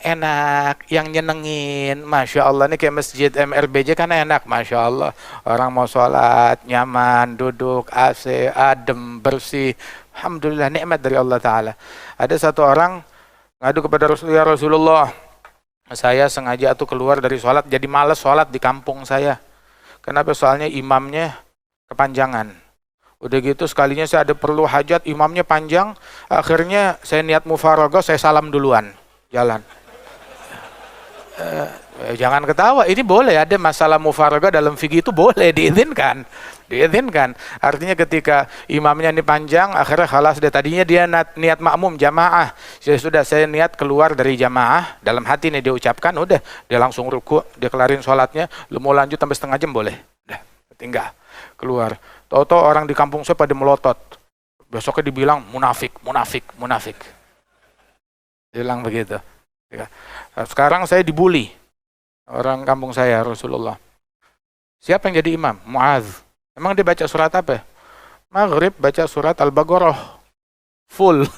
enak, yang nyenengin. Masya Allah, ini kayak masjid MRBJ kan enak, Masya Allah. Orang mau sholat, nyaman, duduk, AC, adem, bersih. Alhamdulillah, nikmat dari Allah Ta'ala. Ada satu orang ngadu kepada Rasulullah, saya sengaja tuh keluar dari sholat, jadi malas sholat di kampung saya. Kenapa? Soalnya imamnya kepanjangan. Udah gitu sekalinya saya ada perlu hajat, imamnya panjang, akhirnya saya niat mufaragah, saya salam duluan, jalan. Jangan ketawa, ini boleh, ada masalah mufaragah dalam fikih itu boleh, diizinkan. Artinya ketika imamnya ini panjang, akhirnya khalas deh, tadinya dia niat makmum jamaah, sudah saya niat keluar dari jamaah, dalam hati nih dia ucapkan, udah, dia langsung ruku, dia kelarin sholatnya, lu mau lanjut sampai setengah jam boleh, udah, tinggal keluar. Tahu-tahu orang di kampung saya pada melotot. Besoknya dibilang munafik. Bilang begitu. Sekarang saya dibully. Orang kampung saya, Rasulullah. Siapa yang jadi imam? Muadz. Emang dia baca surat apa? Maghrib baca surat Al-Baqarah. Full.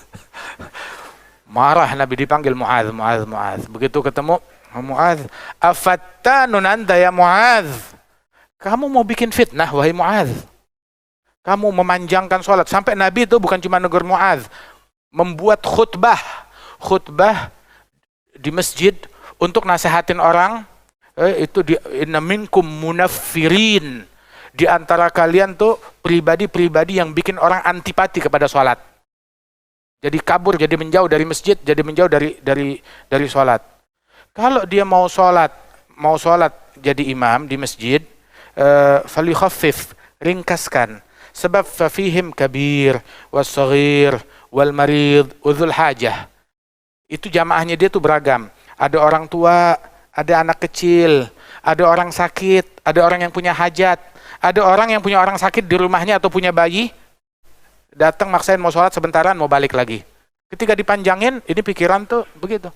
Marah Nabi dipanggil Muadz. Begitu ketemu Muadz. Afattanun anta ya Muadz. Kamu mau bikin fitnah, wahai Muadz. Kamu memanjangkan sholat. Sampai Nabi itu bukan cuma negur Muadz, membuat khutbah di masjid untuk nasihatin orang. Itu inna minkum munaffirin. Di antara kalian tuh pribadi-pribadi yang bikin orang antipati kepada sholat. Jadi kabur, jadi menjauh dari masjid, jadi menjauh dari sholat. Kalau dia mau sholat jadi imam di masjid, falikhaffif, ringkaskan. Sebab fafihim kabir, was-saghir, wal-marid, udzul hajah. Itu jamaahnya dia tuh beragam. Ada orang tua, ada anak kecil, ada orang sakit, ada orang yang punya hajat, ada orang yang punya orang sakit di rumahnya atau punya bayi, datang maksain mau sholat sebentaran, mau balik lagi. Ketika dipanjangin, ini pikiran tuh begitu.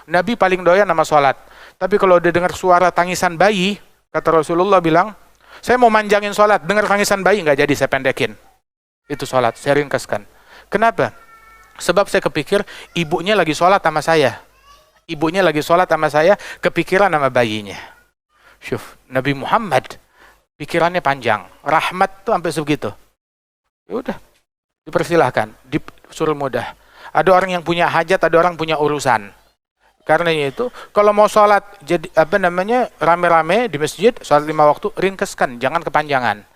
Nabi paling doyan sama sholat. Tapi kalau dia dengar suara tangisan bayi, kata Rasulullah bilang, saya mau manjangin sholat, dengar tangisan bayi, nggak jadi, saya pendekin. Itu sholat, saya ringkaskan. Kenapa? Sebab saya kepikir, ibunya lagi sholat sama saya. Kepikiran sama bayinya. Syuf, Nabi Muhammad, pikirannya panjang. Rahmat tuh sampai sebegitu. Ya udah, dipersilahkan, disuruh mudah. Ada orang yang punya hajat, ada orang punya urusan. Karena itu, kalau mau sholat jadi rame-rame di masjid, sholat 5 waktu, ringkaskan, jangan kepanjangan.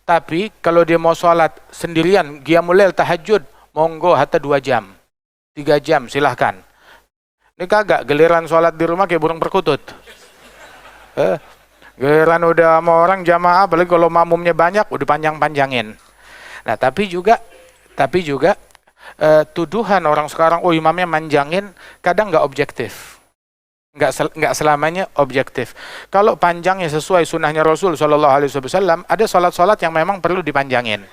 Tapi kalau dia mau sholat sendirian, qiyamul lail, tahajud, monggo hatta 2 jam, 3 jam, silahkan. Ini kagak, giliran sholat di rumah kayak burung perkutut. Giliran udah sama orang jamaah, apalagi kalau makmumnya banyak, udah panjang-panjangin. Nah, tapi juga tuduhan orang sekarang, oh imamnya manjangin, kadang nggak objektif, nggak selamanya objektif. Kalau panjangnya sesuai sunnahnya Rasul SAW, ada sholat-sholat yang memang perlu dipanjangin.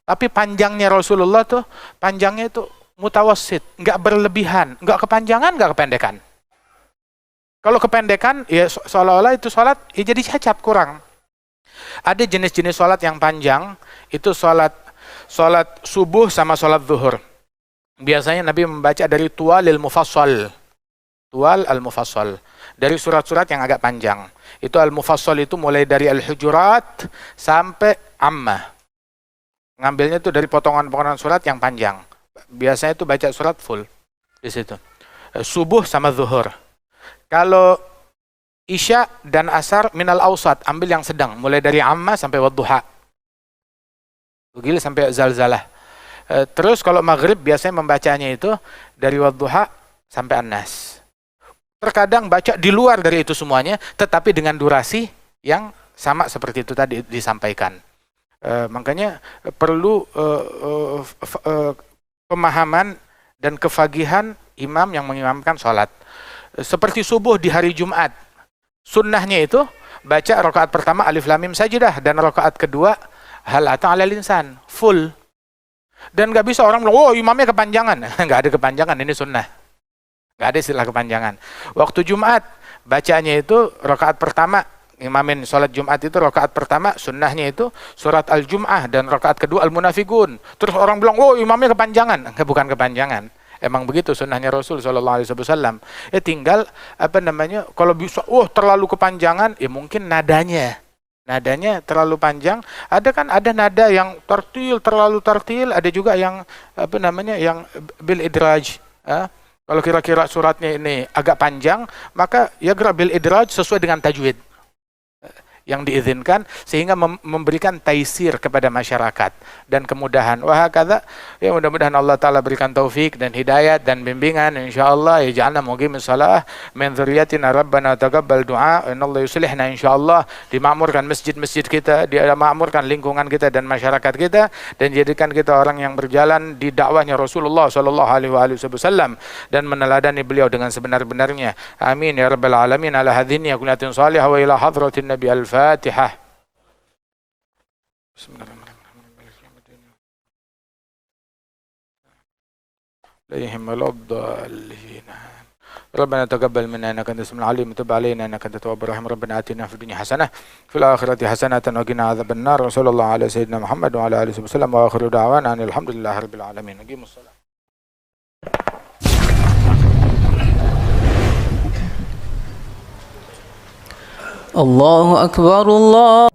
Tapi panjangnya Rasulullah tuh, panjangnya itu mutawassit, nggak berlebihan, nggak kepanjangan, nggak kependekan. Kalau kependekan, ya seolah-olah itu sholat, ya jadi cacat, kurang. Ada jenis-jenis sholat yang panjang, itu sholat subuh sama sholat zuhur. Biasanya Nabi membaca dari tuwal al-mufassal. Dari surat-surat yang agak panjang. Itu al-mufassal itu mulai dari al-hujurat sampai amma. Ngambilnya itu dari potongan-potongan surat yang panjang. Biasanya itu baca surat full di situ. Subuh sama zuhur. Kalau isya dan asar minal awsat, ambil yang sedang, mulai dari amma sampai wadduha. Begini sampai zalzalah. Terus kalau maghrib biasanya membacanya itu dari wadduha sampai an-nas. Terkadang baca di luar dari itu semuanya, tetapi dengan durasi yang sama seperti itu tadi disampaikan. Makanya perlu pemahaman dan kefagihan imam yang mengimamkan sholat. Seperti subuh di hari Jumat, sunnahnya itu baca rakaat pertama alif lam mim sajdah dan rakaat kedua hal ata 'alal insan full. Dan nggak bisa orang bilang, oh imamnya kepanjangan. Nggak ada kepanjangan, ini sunnah. Nggak ada istilah kepanjangan. Waktu Jumat, bacanya itu rakaat pertama, imamin sholat Jumat itu rakaat pertama, sunnahnya itu surat Al-Jum'ah dan rakaat kedua Al-Munafiqun. Terus orang bilang, oh imamnya kepanjangan. Bukan kepanjangan. Emang begitu sunnahnya Rasul SAW. Ya tinggal, kalau bisa, terlalu kepanjangan, ya mungkin nadanya terlalu panjang. Ada nada yang terlalu tertil, ada juga yang yang bil idraj. Kalau kira-kira suratnya ini agak panjang, maka ya bil idraj sesuai dengan tajwid yang diizinkan, sehingga memberikan taisir kepada masyarakat dan kemudahan. Wah kata, ya mudah-mudahan Allah Ta'ala berikan taufik dan hidayat dan bimbingan, insyaallah. Ya ja'alna muqimis salah min dzurriyyatina rabbana taqabbal du'a, innallaha yuslihna, insyaallah. Dimakmurkan masjid-masjid kita, dimakmurkan lingkungan kita dan masyarakat kita, dan jadikan kita orang yang berjalan di dakwahnya Rasulullah sallallahu alaihi wasallam dan meneladani beliau dengan sebenar-benarnya. Amin ya rabbal alamin. Ala hadhihi kullatin salihah wa ila hadratin nabi al-Fatihah. Bismillahirrahmanirrahim. عليهم ولا الضالين. ربنا تقبل منا انك انت السميع العليم وتب علينا انك انت التواب الرحيم. ربنا اتنا في الدنيا حسنه في الاخره حسنه وقنا عذاب النار. وصلى الله على سيدنا محمد وعلى اله وسلم واخر دعوانا ان الحمد لله رب العالمين. نقيم الصلاه. الله أكبر الله